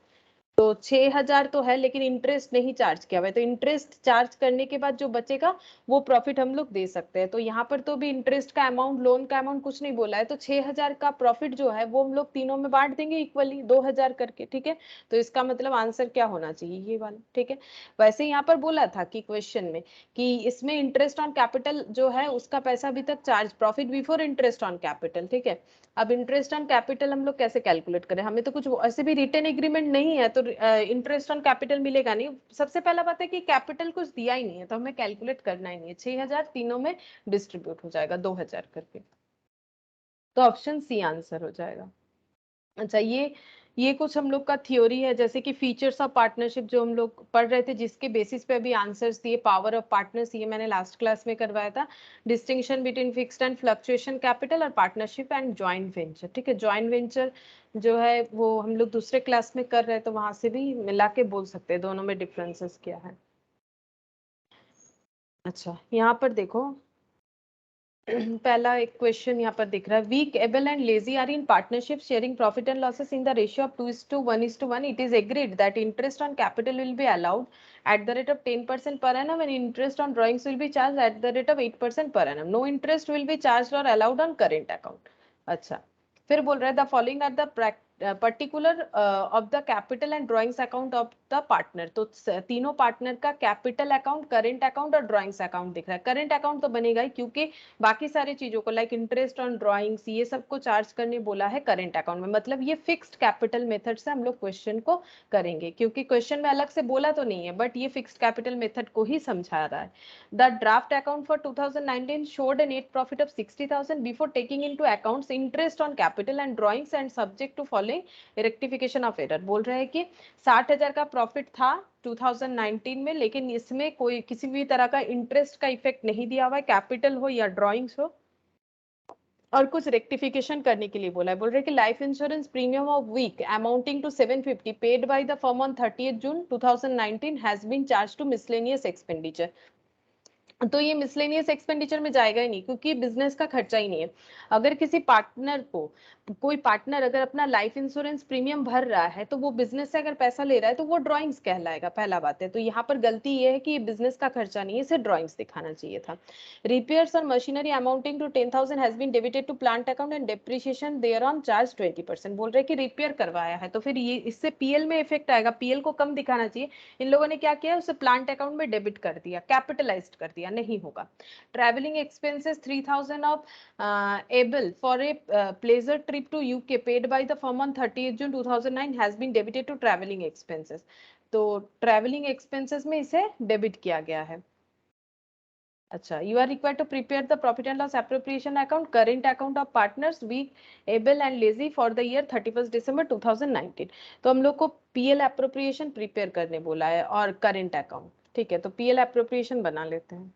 तो 6,000 तो है लेकिन इंटरेस्ट नहीं चार्ज किया हुआ है, तो इंटरेस्ट चार्ज करने के बाद जो बचेगा वो प्रॉफिट हम लोग दे सकते हैं। तो यहाँ पर तो भी इंटरेस्ट का अमाउंट, लोन का अमाउंट कुछ नहीं बोला है, तो 6,000 का प्रॉफिट जो है वो हम लोग तीनों में बांट देंगे इक्वली 2,000 करके, ठीक है। तो इसका मतलब आंसर क्या होना चाहिए, ये वाला, ठीक है। वैसे यहाँ पर बोला था कि क्वेश्चन में कि इसमें इंटरेस्ट ऑन कैपिटल जो है उसका पैसा अभी तक charge, profit before interest on capital, ठीक है। अब इंटरेस्ट ऑन कैपिटल हम लोग कैसे कैलकुलेट करें, हमें तो कुछ ऐसे भी रिटर्न एग्रीमेंट नहीं है, तो इंटरेस्ट ऑन कैपिटल मिलेगा नहीं। सबसे पहला बात है कि कैपिटल कुछ दिया ही नहीं है, तो हमें कैलकुलेट करना ही नहीं है। 6,000 तीनों में डिस्ट्रीब्यूट हो जाएगा 2,000 करके, तो ऑप्शन सी आंसर हो जाएगा। अच्छा, ये कुछ हम लोग का थ्योरी है, जैसे कि फीचर्स ऑफ पार्टनरशिप जो हम लोग पढ़ रहे थे, जिसके बेसिस पे अभी आंसर्स दिए, पावर ऑफ पार्टनर्स ये मैंने लास्ट क्लास में करवाया था, distinction between fixed and fluctuation capital, और पार्टनरशिप एंड जॉइंट वेंचर, ठीक है। जॉइंट वेंचर जो है वो हम लोग दूसरे क्लास में कर रहे हैं, तो वहां से भी मिला के बोल सकते हैं दोनों में डिफरेंसेस क्या है। अच्छा, यहाँ पर देखो पहला एक क्वेश्चन यहाँ पर दिख रहा है, Weak Able and Lazy are in partnership sharing profit and losses in the ratio of 2:1:1, it is agreed that interest on capital will be allowed at the rate of 10% per annum and interest on drawings will be charged at the rate of 8% per annum. No interest will be charged or allowed on current account. अच्छा, फिर बोल रहा है the following are the particular of the capital and drawings account of the partner. तो तीनों partner का capital account, current account और drawings account दिख रहा है। करेंट अकाउंट तो बनेगा ही, क्योंकि बाकी सारी चीजों को लाइक इंटरेस्ट ऑन ड्रॉइंग्स ये सब को चार्ज करने बोला है करेंट अकाउंट में, मतलब ये फिक्स्ड कैपिटल मेथड से हम लोग क्वेश्चन को करेंगे, क्योंकि क्वेश्चन में अलग से बोला तो नहीं है, बट ये फिक्स्ड कैपिटल मेथड को ही समझा रहा है। The draft account for 2019 showed a net profit of 60,000 before taking into accounts interest on capital and drawings and subject to following rectification of error। बोल रहे हैं कि 60,000 का प्रॉफिट था 2019 में, लेकिन इसमें कोई किसी भी तरह का इंटरेस्ट का इफेक्ट नहीं दिया हुआ है, कैपिटल हो या ड्रॉइंग्स हो, और कुछ रेक्टिफिकेशन करने के लिए बोला है। बोल रहे कि life insurance premium of Weak amounting to 750 paid by the firm on 30th June 2019 has been charge to miscellaneous expenditure. तो ये मिसलेनियस एक्सपेंडिचर में जाएगा ही नहीं, क्योंकि बिजनेस का खर्चा ही नहीं है। अगर किसी पार्टनर को, कोई पार्टनर अगर अपना लाइफ इंश्योरेंस प्रीमियम भर रहा है तो वो बिजनेस से अगर पैसा ले रहा है तो वो ड्रॉइंग्स कहलाएगा, पहला बात है। तो यहाँ पर गलती ये है कि ये बिजनेस का खर्चा नहीं है, इसे ड्रॉइंग्स दिखाना चाहिए था। रिपेयर्स और machinery amounting to 10,000 has been debited to plant account and depreciation there on charge 20%। बोल रहे कि रिपेयर करवाया है तो फिर ये इससे पीएल में इफेक्ट आएगा, पीएल को कम दिखाना चाहिए। इन लोगों ने क्या किया, उसे प्लांट अकाउंट में डेबिट कर दिया, कैपिटलाइज्ड कर दिया, नहीं होगा। Traveling expenses 3,000 of able for a pleasure trip to UK paid by the firm on 30th June 2009 has been debited to traveling expenses। तो traveling expenses में इसे डेबिट किया गया है। अच्छा, you are required to prepare the profit and loss appropriation account, current account of partners, weak, able and lazy for the year 31st December 2019। तो हम लोग को पीएल एप्रोप्रिएशन प्रिपेयर करने बोला है और करंट अकाउंट। ठीक है, तो पीएल एप्रोप्रिएशन बना लेते हैं।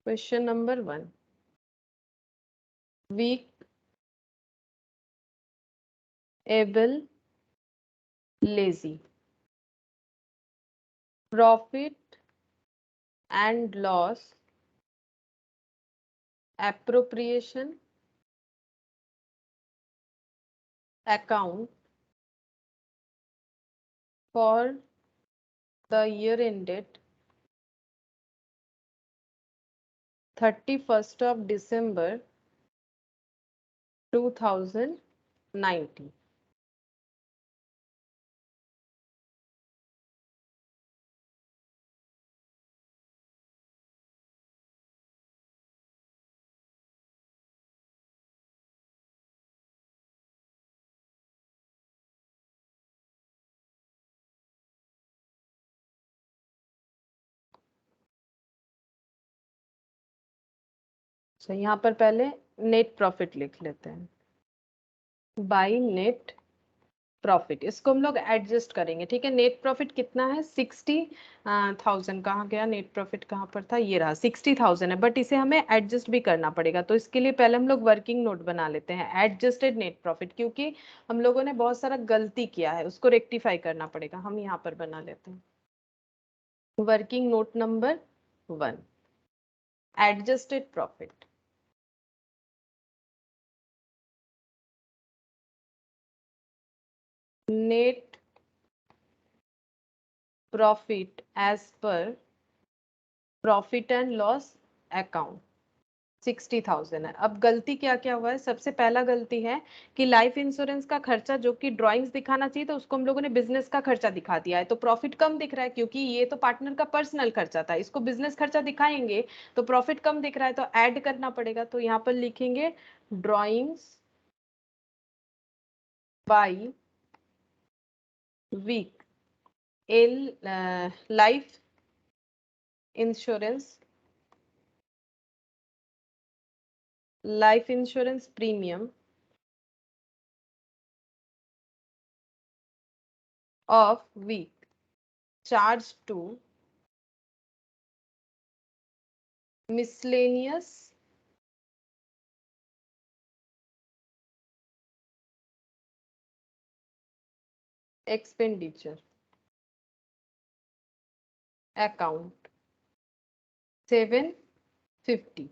Question number 1, weak, able, lazy, profit and loss appropriation account for the year ended 31st of December 2019। तो यहाँ पर पहले नेट प्रॉफिट लिख लेते हैं, बाई नेट प्रॉफिट, इसको हम लोग एडजस्ट करेंगे। ठीक है, नेट प्रॉफिट कितना है, 60,000। कहाँ गया नेट प्रॉफिट, कहाँ पर था, ये रहा, 60,000 है, बट इसे हमें एडजस्ट भी करना पड़ेगा। तो इसके लिए पहले हम लोग वर्किंग नोट बना लेते हैं, एडजस्टेड नेट प्रॉफिट, क्योंकि हम लोगों ने बहुत सारा गलती किया है, उसको रेक्टिफाई करना पड़ेगा। हम यहाँ पर बना लेते हैं working note number 1, adjusted profit. Net profit as per profit and loss account 60,000 है। अब गलती क्या क्या हुआ है, सबसे पहला गलती है कि लाइफ इंश्योरेंस का खर्चा जो कि ड्राइंग्स दिखाना चाहिए तो उसको हम लोगों ने बिजनेस का खर्चा दिखा दिया है। तो प्रॉफिट कम दिख रहा है, क्योंकि ये तो पार्टनर का पर्सनल खर्चा था, इसको बिजनेस खर्चा दिखाएंगे तो प्रॉफिट कम दिख रहा है, तो ऐड करना पड़ेगा। तो यहाँ पर लिखेंगे drawings by Weak L life insurance premium of week charged to miscellaneous expenditure account 750।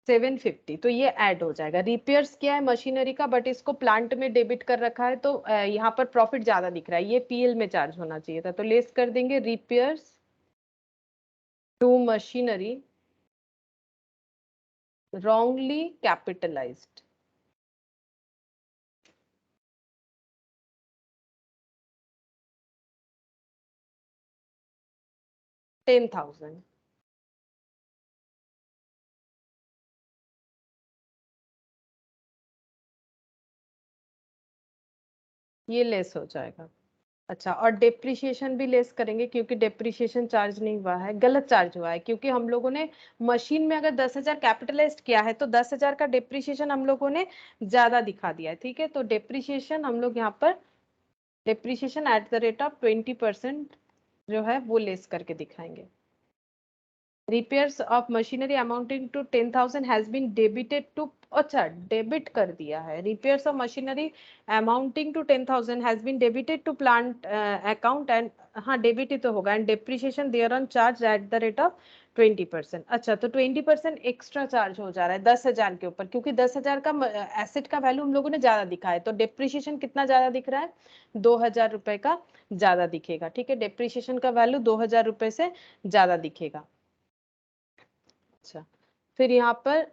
750 तो ये ऐड हो जाएगा। रिपेयर्स क्या है, मशीनरी का, बट इसको प्लांट में डेबिट कर रखा है तो यहाँ पर प्रॉफिट ज्यादा दिख रहा है, ये पीएल में चार्ज होना चाहिए था, तो लेस कर देंगे repairs to machinery wrongly capitalized। $10,000। ये लेस हो जाएगा। अच्छा, और डेप्रिसिएशन भी लेस करेंगे, क्योंकि डेप्रिसिएशन चार्ज नहीं हुआ है, गलत चार्ज हुआ है, क्योंकि हम लोगों ने मशीन में अगर 10,000 कैपिटलाइज्ड किया है तो 10,000 का डेप्रिसिएशन हम लोगों ने ज्यादा दिखा दिया है। ठीक है, तो डेप्रिसिएशन हम लोग यहाँ पर depreciation eight the rate of 20% जो है वो लेस करके दिखाएंगे। repairs of machinery amounting to 10,000 has been debited to अच्छा डेबिट कर दिया है, repairs of machinery amounting to 10,000 has been debited to plant account and, हाँ डेबिट ही तो होगा, and depreciation there on charge at the rate of 20%। अच्छा तो 20% एक्स्ट्रा चार्ज हो जा रहा है 10,000 के ऊपर, क्योंकि 10,000 का एसेट का वैल्यू हम लोगों ने ज्यादा दिखा है, तो डेप्रिसिएशन कितना ज्यादा दिख रहा है, 2,000 रुपए का ज्यादा दिखेगा। ठीक है, डेप्रिसिएशन का वैल्यू 2,000 रुपए से ज्यादा दिखेगा। अच्छा फिर यहाँ पर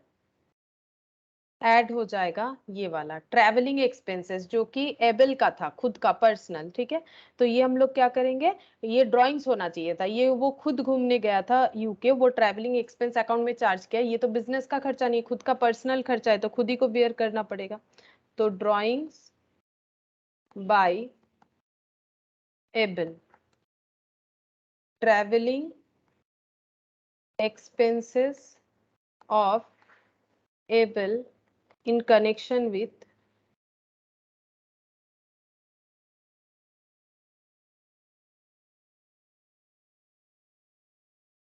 ऐड हो जाएगा ये वाला ट्रैवलिंग एक्सपेंसेस, जो कि एबल का था, खुद का पर्सनल। ठीक है, तो ये हम लोग क्या करेंगे, ये ड्राइंग्स होना चाहिए था, ये वो खुद घूमने गया था यूके, वो ट्रैवलिंग एक्सपेंस अकाउंट में चार्ज किया, ये तो बिजनेस का खर्चा नहीं, खुद का पर्सनल खर्चा है, तो खुद ही को बेयर करना पड़ेगा। तो drawings by Able, travelling expenses of able in connection with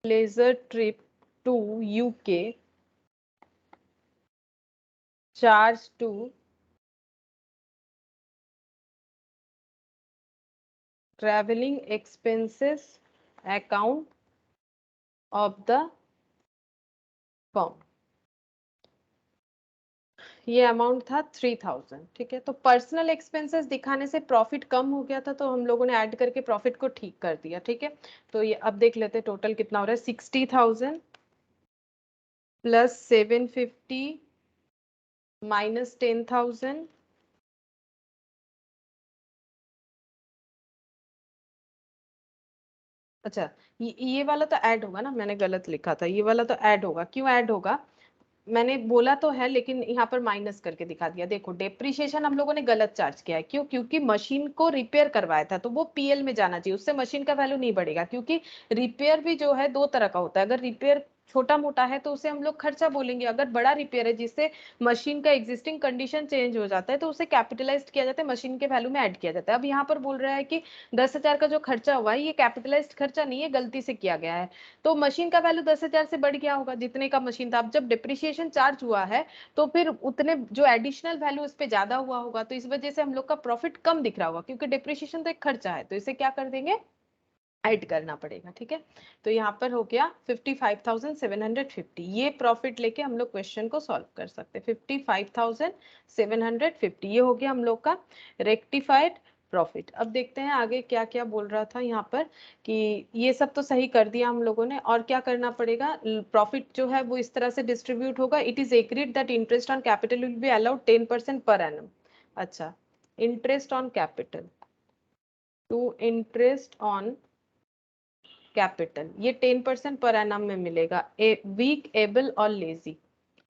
pleasure trip to UK, charge to traveling expenses account of the firm। ये अमाउंट था 3,000। ठीक है, तो पर्सनल एक्सपेंसेस दिखाने से प्रॉफिट कम हो गया था, तो हम लोगों ने ऐड करके प्रॉफिट को ठीक कर दिया। ठीक है, तो ये अब देख लेते हैं टोटल कितना हो रहा है, 60,000 प्लस 750 माइनस 10,000, अच्छा ये वाला तो ऐड होगा ना, मैंने गलत लिखा था, ये वाला तो ऐड होगा। क्यों ऐड होगा, मैंने बोला तो है लेकिन यहाँ पर माइनस करके दिखा दिया। देखो डेप्रिसिएशन हम लोगों ने गलत चार्ज किया है, क्यों, क्योंकि मशीन को रिपेयर करवाया था, तो वो पीएल में जाना चाहिए, उससे मशीन का वैल्यू नहीं बढ़ेगा। क्योंकि रिपेयर भी जो है दो तरह का होता है, अगर रिपेयर छोटा मोटा है तो उसे हम लोग खर्चा बोलेंगे, अगर बड़ा रिपेयर है जिससे मशीन का एग्जिस्टिंग कंडीशन चेंज हो जाता है तो उसे कैपिटलाइज्ड किया जाता है, मशीन के वैल्यू में ऐड किया जाता है। अब यहाँ पर बोल रहा है कि 10,000 का जो खर्चा हुआ है ये कैपिटलाइज्ड खर्चा नहीं है, गलती से किया गया है, तो मशीन का वैल्यू 10,000 से बढ़ गया होगा जितने का मशीन था। अब जब डिप्रिसिएशन चार्ज हुआ है तो फिर उतने जो एडिशनल वैल्यू उस पे ज्यादा हुआ होगा, तो इस वजह से हम लोग का प्रॉफिट कम दिख रहा होगा, क्योंकि डिप्रिसिएशन तो एक खर्चा है, तो इसे क्या कर देंगे, ऐड करना पड़ेगा। ठीक है, तो यहाँ पर हो गया 55,750। ये प्रॉफिट लेके हम लोग क्वेश्चन को सॉल्व कर सकते हैं। 55,750 ये हो गया हम लोग का रेक्टिफाइड प्रॉफिट। अब देखते हैं आगे क्या क्या बोल रहा था यहाँ पर, कि ये सब तो सही कर दिया हम लोगों ने, और क्या करना पड़ेगा, प्रॉफिट जो है वो इस तरह से डिस्ट्रीब्यूट होगा। It is agreed that interest on capital will be allowed 10% per annum. अच्छा, interest on capital to interest on capital, ये 10% पर एनम में मिलेगा। वीक, एबल और लेजी,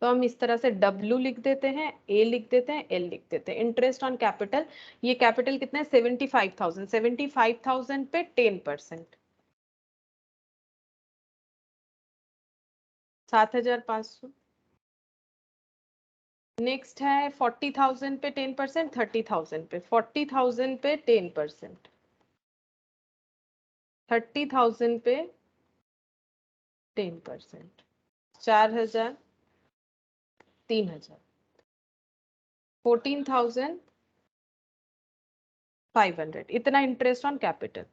तो हम इस तरह से W लिख देते हैं, A लिख देते हैं, L लिख देते हैं। इंटरेस्ट ऑन कैपिटल, ये कैपिटल कितना है, 75,000, 75,000 पे 10%, 7,500। नेक्स्ट है 40,000 पे 10%, 30,000 पे, 40,000 पे 10%, 30,000 पे 10%, 4,000, 3,000, 14,500, इतना इंटरेस्ट ऑन कैपिटल।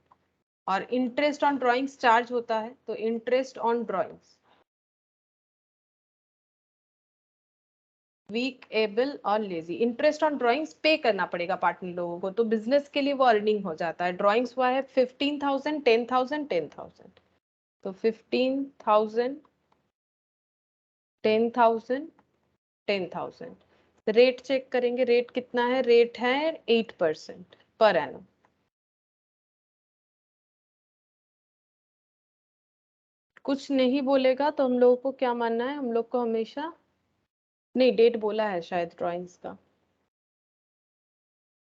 और इंटरेस्ट ऑन ड्राइंग्स चार्ज होता है, तो interest on drawings Weak, able और Lazy, interest on drawings pay करना पड़ेगा पार्टनर लोगों को, तो बिजनेस के लिए वो अर्निंग हो जाता है। ड्राइंग्स हुआ है 15,000, 10,000, 10,000, तो 15,000, 10,000, 10,000। रेट चेक करेंगे, रेट कितना है, रेट है 8% पर एनम। कुछ नहीं बोलेगा तो हम लोगों को क्या मानना है, हम लोग को हमेशा, नहीं डेट बोला है शायद ड्राइंग्स का,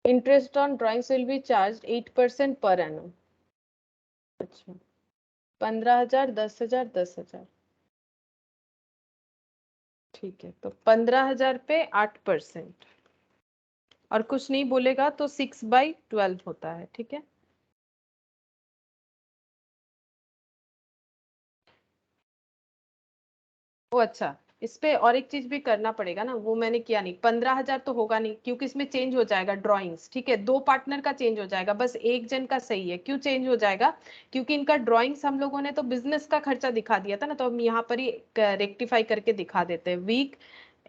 interest on drawings will be charge 8% per annum. अच्छा, 15,000, 10,000, 10,000, ठीक है, तो 15,000 पे 8%, और कुछ नहीं बोलेगा तो 6/12 होता है। ठीक है, ओ अच्छा, इस पे और एक चीज भी करना पड़ेगा ना, वो मैंने किया नहीं। 15,000 तो होगा नहीं क्योंकि इसमें चेंज हो जाएगा ड्रॉइंग्स, ठीक है, 2 पार्टनर का चेंज हो जाएगा, बस एक जन का सही है। क्यों चेंज हो जाएगा? क्योंकि इनका ड्रॉइंग्स हम लोगों ने तो बिजनेस का खर्चा दिखा दिया था ना, तो हम यहाँ पर ही रेक्टिफाई करके दिखा देते हैं, वीक,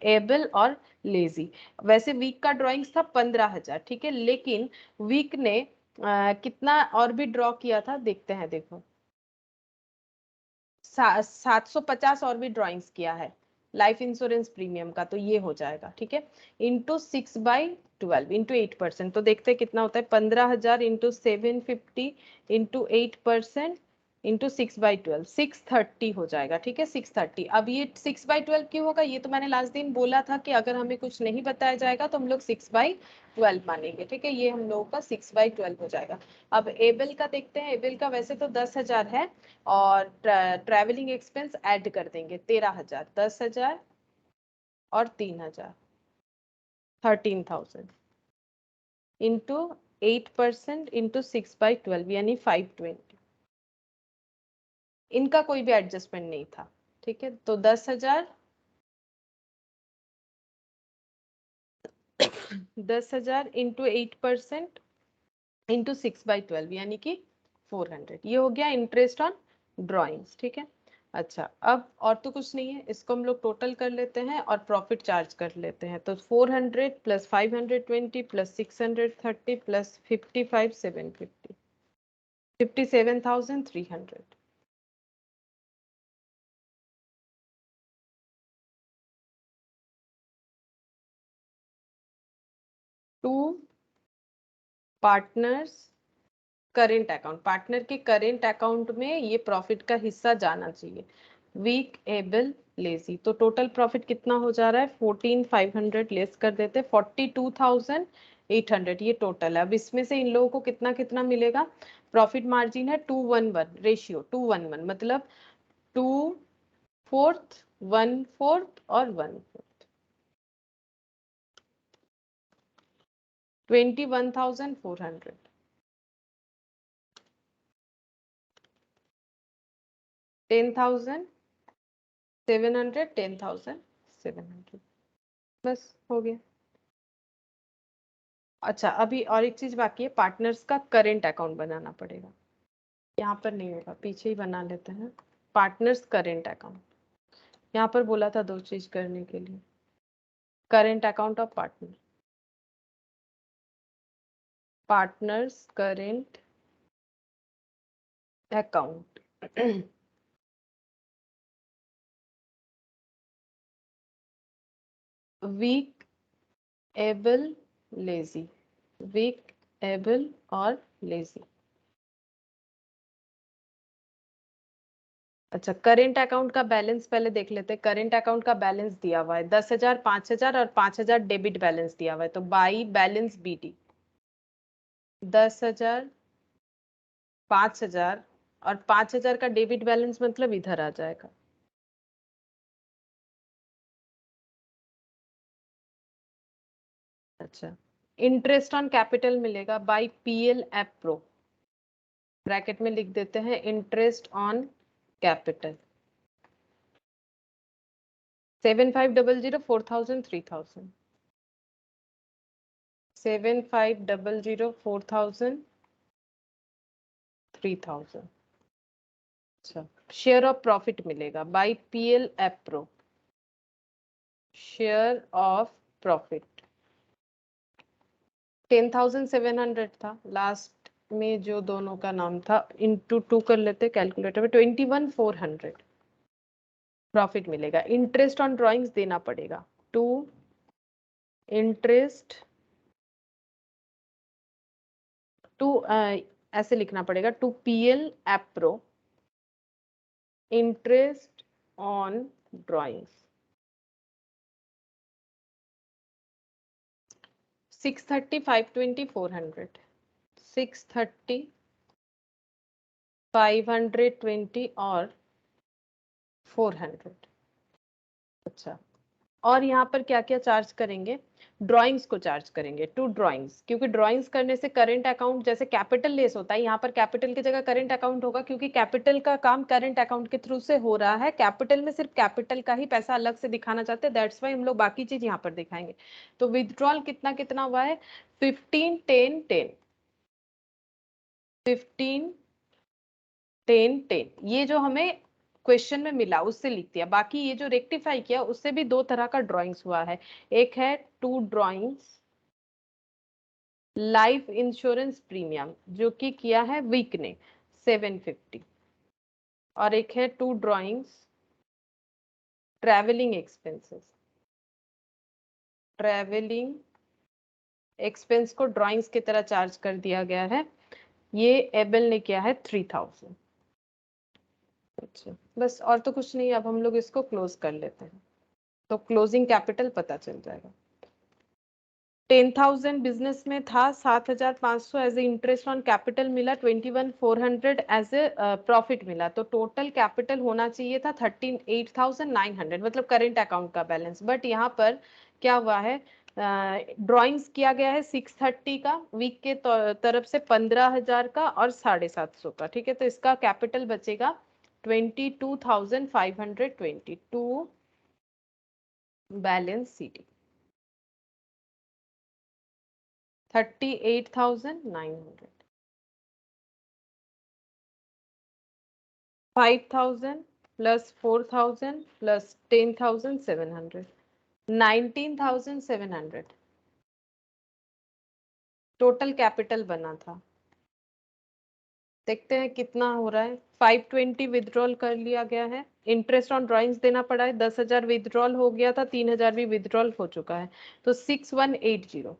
एबल और लेजी। वैसे वीक का ड्रॉइंग्स था 15,000, ठीक है, लेकिन वीक ने कितना और भी ड्रॉ किया था, देखते हैं, देखो 750 और भी ड्रॉइंग्स किया है लाइफ इंश्योरेंस प्रीमियम का, तो ये हो जाएगा, ठीक है, इंटू 6/12 इंटू 8%। तो देखते हैं कितना होता है, 15,000 इंटू 750 इंटू 8% इंटू 6/12, 630 हो जाएगा, ठीक है, 630। अब ये 6/12 क्यों होगा? ये तो मैंने लास्ट दिन बोला था कि अगर हमें कुछ नहीं बताया जाएगा तो हम लोग 6/12 मानेंगे, ठीक है, ये हम लोगों का 6/12 हो जाएगा। अब एबल का देखते हैं। एबल का वैसे तो 10,000 है और ट्रैवलिंग एक्सपेंस ऐड कर देंगे 13,000, 10,000 और 3,000, 13,000 इंटू 8% इंटू 6/12 यानी 520। इनका कोई भी एडजस्टमेंट नहीं था, ठीक है, तो 10,000 10,000 इंटू 8% इंटू 6/12 यानी कि 400। ये हो गया इंटरेस्ट ऑन ड्रॉइंग्स, ठीक है। अच्छा, अब और तो कुछ नहीं है, इसको हम लोग टोटल कर लेते हैं और प्रॉफिट चार्ज कर लेते हैं। तो 400 plus 520 plus 630 plus 55 750, 57,300। To partners current account, partner के करेंट अकाउंट में ये प्रॉफिट का हिस्सा जाना चाहिए। वीक, एबल, लेजी, तो टोटल प्रॉफिट कितना हो जा रहा है, 14,500 लेस कर देते, 42,800 ये टोटल है। अब इसमें से इन लोगों को कितना कितना मिलेगा? प्रॉफिट मार्जिन है 211 रेशियो, 211 मतलब 2/4, 1/4 और 1/4, 21,400, 10,700, 10,700, बस हो गया। अच्छा, अभी और एक चीज बाकी है, पार्टनर्स का करेंट अकाउंट बनाना पड़ेगा। यहाँ पर नहीं होगा, पीछे ही बना लेते हैं। पार्टनर्स करेंट अकाउंट, यहाँ पर बोला था 2 चीज करने के लिए, current account of partner, partners current account. Weak, able, lazy, weak, able और लेजी। अच्छा, करेंट अकाउंट का बैलेंस पहले देख लेते हैं। करेंट अकाउंट का बैलेंस दिया हुआ है 10,000, 5,000 और 5,000 डेबिट बैलेंस दिया हुआ है, तो बाई बैलेंस बीडी 10,000, 5,000 और 5,000 का डेबिट बैलेंस मतलब इधर आ जाएगा। अच्छा, इंटरेस्ट ऑन कैपिटल मिलेगा by PL app pro, bracket में लिख देते हैं इंटरेस्ट ऑन कैपिटल, 7500 4,000 3,000, 7500 4,000 3,000। अच्छा, शेयर ऑफ प्रॉफिट मिलेगा by PL app pro, share of profit 10,700 था लास्ट में, जो दोनों का नाम था, इंटू 2 कर लेते कैलकुलेटर में, 21,400 प्रॉफिट मिलेगा। इंटरेस्ट ऑन ड्रॉइंग्स देना पड़ेगा, टू इंटरेस्ट टू ऐसे लिखना पड़ेगा, to PL app pro interest on drawings 630 520 400, 630 520 और 400। अच्छा, और यहाँ पर क्या क्या चार्ज करेंगे, ड्राइंग्स को चार्ज करेंगे, 2 ड्राइंग्स, क्योंकि ड्राइंग्स करने से करंट अकाउंट जैसे कैपिटल लेस होता है, यहाँ पर कैपिटल की जगह करंट अकाउंट होगा, क्योंकि कैपिटल का काम करंट अकाउंट के थ्रू से हो रहा है। कैपिटल में सिर्फ कैपिटल का ही पैसा अलग से दिखाना चाहते हैं, दैट्स वाई हम लोग बाकी चीज यहाँ पर दिखाएंगे। तो विथड्रॉल कितना कितना हुआ है, 15 10 10 15 10 10, ये जो हमें क्वेश्चन में मिला उससे लिख दिया। बाकी ये जो रेक्टिफाई किया उससे भी 2 तरह का ड्राइंग्स हुआ है, एक है 2 ड्राइंग्स लाइफ इंश्योरेंस प्रीमियम जो कि किया है वीक ने 750, और एक है 2 drawings travelling expenses, travelling expense को ड्राइंग्स की तरह चार्ज कर दिया गया है, ये एबल ने किया है 3000। अच्छा बस, और तो कुछ नहीं, अब हम लोग इसको क्लोज कर लेते हैं तो क्लोजिंग कैपिटल पता चल जाएगा। 10,000 बिजनेस में था, 7,500 as a interest on capital मिला, 21,400 एज ए प्रॉफिट मिला, तो टोटल कैपिटल होना चाहिए था 38,900, मतलब करेंट अकाउंट का बैलेंस। बट यहाँ पर क्या हुआ है, ड्राइंग्स किया गया है 630 का, वीक के तरफ से 15,000 का और 750 का, ठीक है। तो इसका कैपिटल बचेगा 22,522 बैलेंस सीटी 38,900, 5,000 plus 4,000 plus 10,700, 19,700 टोटल कैपिटल बना था। देखते हैं कितना हो रहा है। 520 विथड्रॉल कर लिया गया है, इंटरेस्ट ऑन ड्राइंग्स देना पड़ा है, 10,000 विथड्रॉल हो गया था, 3,000 भी विथड्रॉल हो चुका है, तो 6180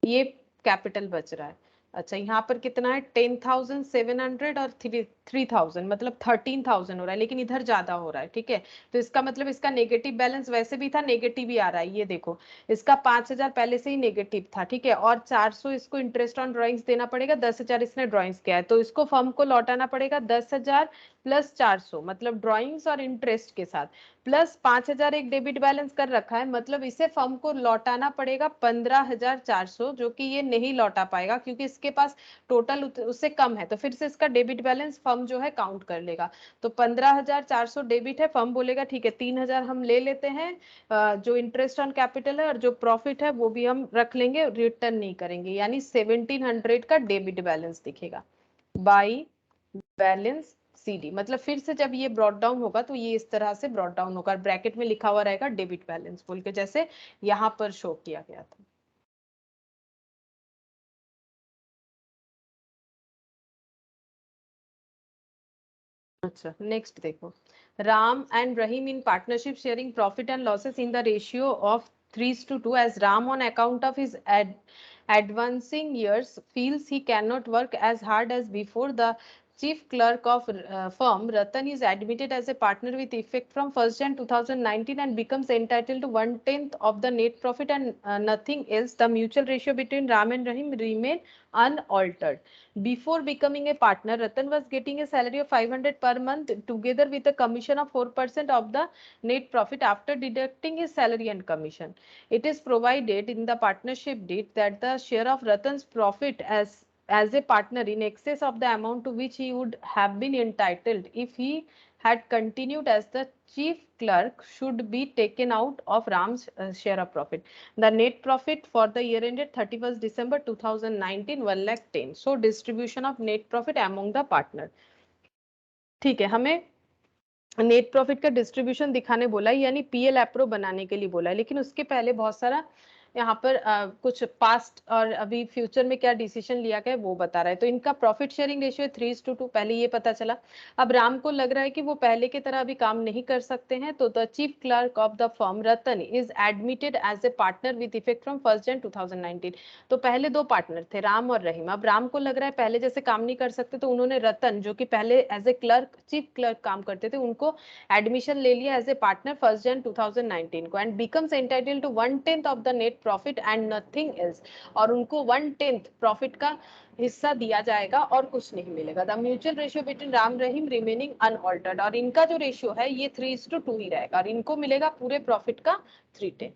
ये कैपिटल बच रहा है। अच्छा यहाँ पर कितना है, 10,700 और 3,000, मतलब 13,000 हो रहा है, लेकिन इधर ज्यादा हो रहा है, ठीक है। तो इसका मतलब इसका नेगेटिव बैलेंस वैसे भी था, नेगेटिव ही आ रहा है, ये देखो इसका 5,000 पहले से ही नेगेटिव था, ठीक है, और 400 इसको इंटरेस्ट ऑन ड्राइंग्स देना पड़ेगा, 10,000 इसने ड्राइंग्स किया है, तो इसको फर्म को लौटाना पड़ेगा 10,000 प्लस 400, मतलब ड्राइंग्स और इंटरेस्ट के साथ, प्लस 5,000 एक डेबिट बैलेंस कर रखा है, मतलब इसे फर्म को लौटाना पड़ेगा 15,400, जो कि ये नहीं लौटा पाएगा क्योंकि इसके पास टोटल उससे कम है, तो फिर से इसका डेबिट बैलेंस फर्म जो है काउंट कर लेगा। तो 15,400 डेबिट है, फर्म बोलेगा ठीक है 3,000 हम ले लेते हैं, जो इंटरेस्ट ऑन कैपिटल है और जो प्रॉफिट है वो भी हम रख लेंगे, रिटर्न नहीं करेंगे, यानी 1,700 का डेबिट बैलेंस दिखेगा बाई बैलेंस सीडी। मतलब फिर से जब ये ब्रॉट डाउन होगा तो ये इस तरह से ब्रॉट डाउन होगा, ब्रैकेट में लिखा हुआ रहेगा डेबिट बैलेंस बोल के, जैसे यहाँ पर शो किया गया था। अच्छा नेक्स्ट देखो, Ram and Rahim in partnership sharing profit and losses in the ratio of 3:2 as Ram on account of his advancing years feels he cannot work as hard as before. The chief clerk of firm Ratan is admitted as a partner with effect from 1st Jan 2019 and becomes entitled to 1/10 of the net profit and nothing else. The mutual ratio between Ram and Rahim remain unaltered. Before becoming a partner, Ratan was getting a salary of 500 per month together with a commission of 4% of the net profit after deducting his salary and commission. It is provided in the partnership deed that the share of Ratan's profit as a partner in excess of the amount to which he would have been entitled if he had continued as the chief clerk should be taken out of Ram's share of profit. The net profit for the year ended 31st December 2019 1,10,000. So distribution of net profit among the partner. ठीक है, हमें net profit का distribution दिखाने बोला है, यानी PL appro बनाने के लिए बोला है, लेकिन उसके पहले बहुत सारा यहाँ पर कुछ पास्ट और अभी फ्यूचर में क्या डिसीजन लिया गया है वो बता रहा है। तो इनका प्रॉफिट शेयरिंग रेशियो 3:2, पहले ये पता चला। अब राम को लग रहा है कि वो पहले की तरह अभी काम नहीं कर सकते हैं, तो the chief clerk of the firm Ratan is admitted as a partner with effect from 1st Jan 2019। तो पहले 2 पार्टनर थे राम और रहीम, अब राम को लग रहा है पहले जैसे काम नहीं कर सकते, तो उन्होंने रतन जो कि पहले as a clerk chief clerk काम करते थे उनको एडमिशन ले लिया as a partner 1st Jan 2019 को, and becomes entitled to 1/10 of the net profit and nothing else, और उनको 1/10 प्रॉफिट का हिस्सा दिया जाएगा और कुछ नहीं मिलेगा। The mutual ratio between Ram Rahim remaining unaltered, और इनका जो रेशियो है ये 3:2 ही रहेगा, और इनको मिलेगा पूरे प्रॉफिट का 3/10।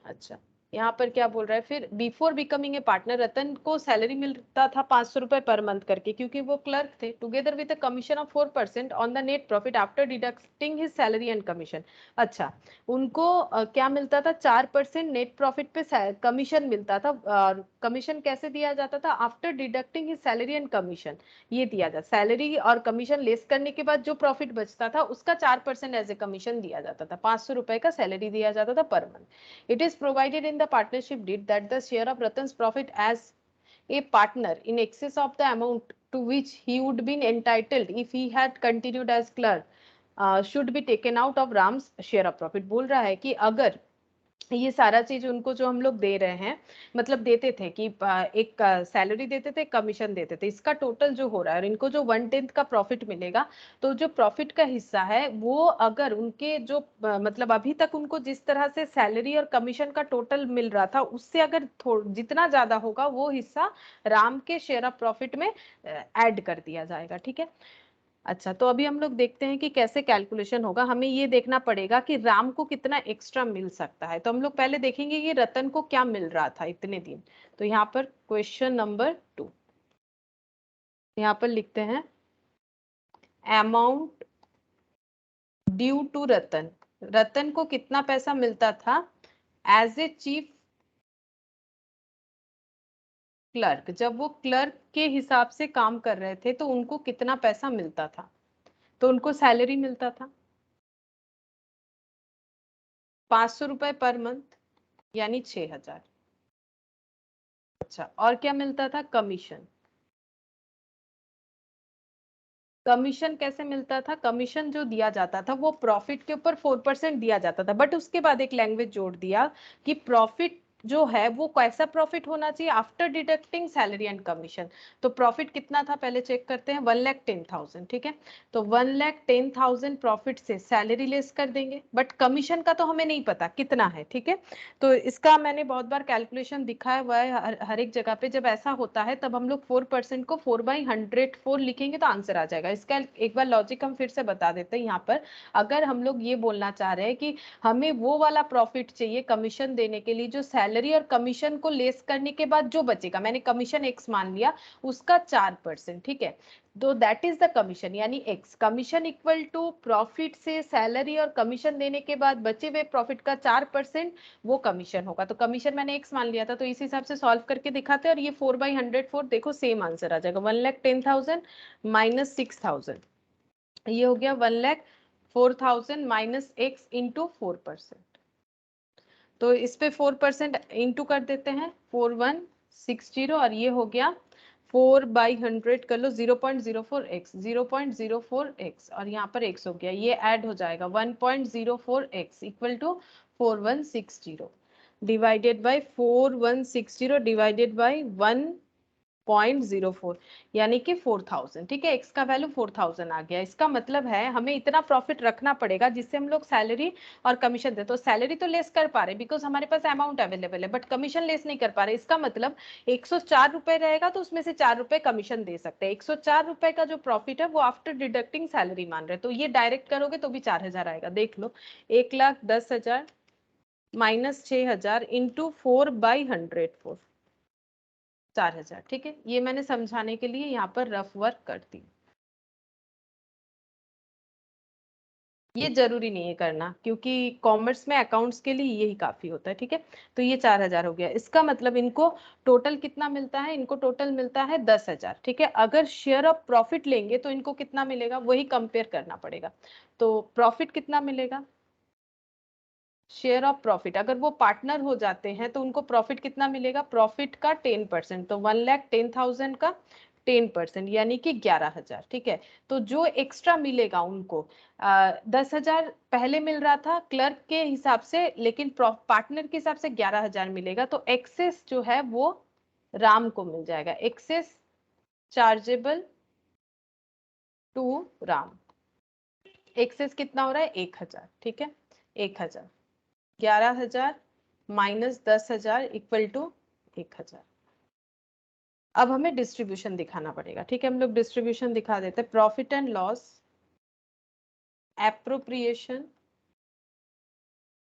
अच्छा, यहाँ पर क्या बोल रहा है फिर, बिफोर बिकमिंग ए पार्टनर रतन को सैलरी मिलता था 500 रुपए पर मंथ करके, क्योंकि वो क्लर्क थे, together with commission of 4% on the net profit after deducting his salary and commission. अच्छा, उनको क्या मिलता था, 4% नेट प्रॉफिट पे कमीशन मिलता था, और कमीशन कैसे दिया जाता था, after deducting his salary and commission. ये दिया जाता, सैलरी और कमीशन लेस करने के बाद जो प्रॉफिट बचता था उसका 4% एज ए कमीशन दिया जाता था, 500 रुपए का सैलरी दिया जाता था per month. It is provided in the partnership deed that the share of Ratan's profit as a partner in excess of the amount to which he would be entitled if he had continued as clerk should be taken out of Ram's share of profit। बोल रहा है कि अगर ये सारा चीज उनको जो हम लोग दे रहे हैं, मतलब देते थे कि एक सैलरी देते थे, कमीशन देते थे, इसका टोटल जो हो रहा है और इनको जो 1/10 का प्रॉफिट मिलेगा, तो जो प्रॉफिट का हिस्सा है वो अगर उनके जो मतलब अभी तक उनको जिस तरह से सैलरी और कमीशन का टोटल मिल रहा था उससे अगर जितना ज्यादा होगा वो हिस्सा राम के शेयर ऑफ प्रॉफिट में ऐड कर दिया जाएगा। ठीक है। अच्छा, तो अभी हम लोग देखते हैं कि कैसे कैलकुलेशन होगा। हमें ये देखना पड़ेगा कि राम को कितना एक्स्ट्रा मिल सकता है। तो हम लोग पहले देखेंगे कि रतन को क्या मिल रहा था इतने दिन। तो यहाँ पर क्वेश्चन नंबर 2 यहाँ पर लिखते हैं, अमाउंट ड्यू टू रतन। रतन को कितना पैसा मिलता था एज ए चीफ क्लर्क, जब वो क्लर्क के हिसाब से काम कर रहे थे तो उनको कितना पैसा मिलता था। तो उनको सैलरी मिलता था 500 रुपए पर मंथ, यानी 6,000। अच्छा, और क्या मिलता था, कमीशन। कमीशन कैसे मिलता था, कमीशन जो दिया जाता था वो प्रॉफिट के ऊपर 4% दिया जाता था, बट उसके बाद एक लैंग्वेज जोड़ दिया कि प्रॉफिट जो है वो कैसा प्रॉफिट होना चाहिए, after deducting salary and commission. तो प्रॉफिट कितना था पहले चेक करते हैं, 1,10,000। ठीक है, तो 1,10,000 प्रॉफिट से सैलरी लेस कर देंगे, बट कमीशन का तो हमें नहीं पता कितना है। ठीक है, तो इसका मैंने बहुत बार कैलकुलेशन दिखाया हुआ है हर एक जगह पे। जब ऐसा होता है तब हम लोग 4% को 4/104 लिखेंगे तो आंसर आ जाएगा। इसका एक बार लॉजिक हम फिर से बता देते हैं। यहाँ पर अगर हम लोग ये बोलना चाह रहे हैं कि हमें वो वाला प्रॉफिट चाहिए कमीशन देने के लिए जो सैलरी और कमीशन को लेस करने के बाद जो बचेगा, मैंने कमीशन एक्स मान लिया, उसका 4%। ठीक है, तो दैट इज द कमीशन, यानी X commission equal to profit से सैलरी और कमीशन देने के बाद बचे हुए प्रॉफिट का 4%, वो कमीशन होगा। तो कमीशन मैंने एक्स मान लिया था, तो इस हिसाब से सॉल्व करके दिखाते हैं, और ये 4/104 देखो सेम आंसर आ जाएगा, 1,10,000 माइनस 6,000, ये हो गया 1,04,000 माइनस एक्स इंटू 4%। तो इस पे 4% इंटू कर देते हैं, 4160, और ये हो गया 4/100 कर लो, 0.04x, 0.04x, और यहाँ पर x हो गया, ये ऐड हो जाएगा 1.04x equal to 4160 divided by 4160 divided by 1.04, यानी कि 4,000। ठीक है, x का वैल्यू 4,000 आ गया। इसका मतलब है हमें इतना प्रॉफिट रखना पड़ेगा जिससे हम लोग सैलरी और कमीशन दे। तो सैलरी तो लेस कर पा रहे बिकॉज हमारे पास अमाउंट अवेलेबल है, बट कमीशन लेस नहीं कर पा रहे। इसका मतलब 104 रुपए रहेगा तो उसमें से 4 रुपए कमीशन दे सकते हैं। 104 रुपए का जो प्रॉफिट है वो आफ्टर डिडक्टिंग सैलरी मान रहे, तो ये डायरेक्ट करोगे तो भी 4,000 आएगा। देख लो, 1,10,000 माइनस 6,000 इंटू 4/104, 4,000। ठीक है, ये मैंने समझाने के लिए यहाँ पर रफ वर्क करती। ये जरूरी नहीं है करना, क्योंकि कॉमर्स में अकाउंट्स के लिए यही काफी होता है। ठीक है, तो ये 4,000 हो गया। इसका मतलब इनको टोटल कितना मिलता है, इनको टोटल मिलता है 10,000। ठीक है, अगर शेयर ऑफ प्रॉफिट लेंगे तो इनको कितना मिलेगा वही कंपेयर करना पड़ेगा। तो प्रॉफिट कितना मिलेगा, शेयर ऑफ प्रॉफिट, अगर वो पार्टनर हो जाते हैं तो उनको प्रॉफिट कितना मिलेगा, प्रॉफिट का 10%, तो 1,10,000 का 10%, यानी कि 11,000। ठीक है, तो जो एक्स्ट्रा मिलेगा उनको 10,000 पहले मिल रहा था क्लर्क के हिसाब से, लेकिन पार्टनर के हिसाब से 11,000 मिलेगा, तो एक्सेस जो है वो राम को मिल जाएगा, excess chargeable to Ram. Excess कितना हो रहा है, 1,000। ठीक है, 1,000। 11,000 माइनस 10,000 इक्वल टू 1,000। अब हमें डिस्ट्रीब्यूशन दिखाना पड़ेगा, ठीक है। हम लोग डिस्ट्रीब्यूशन दिखा देते हैं। Profit and loss, appropriation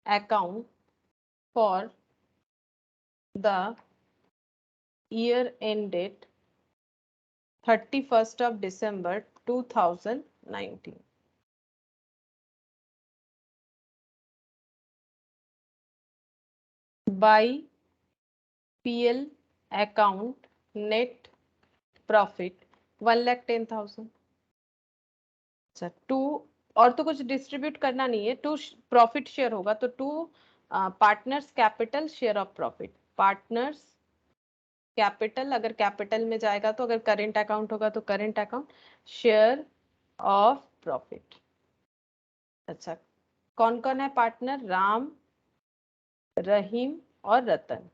account for the year ended 31st of December 2019। By PL account net profit 1,10,000। अच्छा, टू और तो कुछ डिस्ट्रीब्यूट करना नहीं है। टू प्रॉफिट शेयर होगा तो to partners capital share of profit. Partners capital, अगर कैपिटल में जाएगा तो, अगर करेंट अकाउंट होगा तो current account share of profit. अच्छा, कौन कौन है पार्टनर? राम, रहीम और रतन।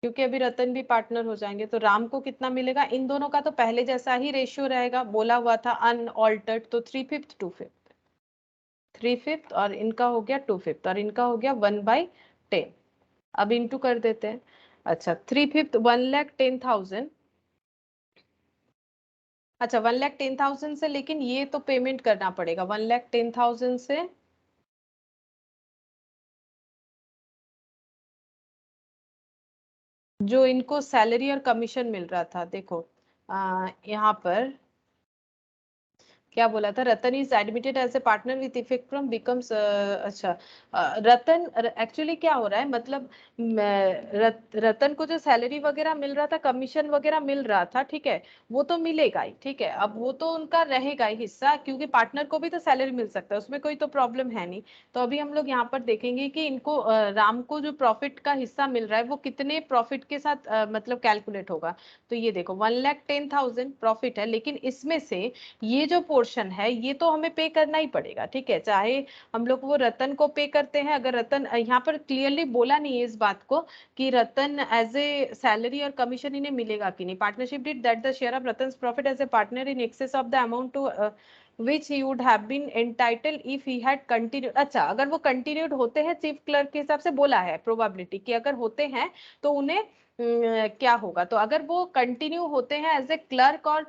क्योंकि अभी रतन भी पार्टनर हो जाएंगे तो राम को कितना मिलेगा? इन दोनों का तो पहले जैसा ही रेशियो रहेगा, बोला हुआ था अनऑल्टर्ड, तो 3/5 2/5, 3/5 और इनका हो गया 2/5 और इनका हो गया 1/10। अब इंटू कर देते हैं। अच्छा, 3/5 1,10,000। अच्छा, 1,10,000 से, लेकिन ये तो पेमेंट करना पड़ेगा 1,10,000 से। जो इनको सैलरी और कमीशन मिल रहा था, देखो यहाँ पर क्या बोला था? Ratan is admitted as a partner with effect from becomes. अच्छा, रतन एक्चुअली क्या हो रहा है, मतलब रतन को जो सैलरी वगैरह मिल रहा था, कमीशन वगैरह मिल रहा था, ठीक है, वो तो मिलेगा ही, ठीक है। अब वो तो उनका रहेगा ही हिस्सा, क्योंकि पार्टनर को भी तो सैलरी मिल सकता है, उसमें कोई तो प्रॉब्लम है नहीं। तो अभी हम लोग यहाँ पर देखेंगे कि इनको राम को जो प्रॉफिट का हिस्सा मिल रहा है वो कितने प्रॉफिट के साथ मतलब कैलकुलेट होगा। तो ये देखो 1,10,000 प्रॉफिट है, लेकिन इसमें से ये जो पोर्शन है ये तो हमें पे करना ही पड़ेगा, ठीक है। चाहे हम लोग वो रतन को पे करते हैं, अगर रतन यहाँ पर क्लियरली बोला नहीं है इस बात को कि रतन एज ए सैलरी और कमीशन इन्हें मिलेगा कि नहीं। Partnership deed that the share of Ratan's profit as a partner in excess of the amount to which he would have been entitled if he had continued। अच्छा, अगर वो कंटिन्यूड होते हैं, चीफ क्लर्क के हिसाब से बोला है प्रोबेबिलिटी कि अगर होते हैं तो उन्हें क्या होगा। तो अगर वो कंटिन्यू होते हैं एज ए क्लर्क और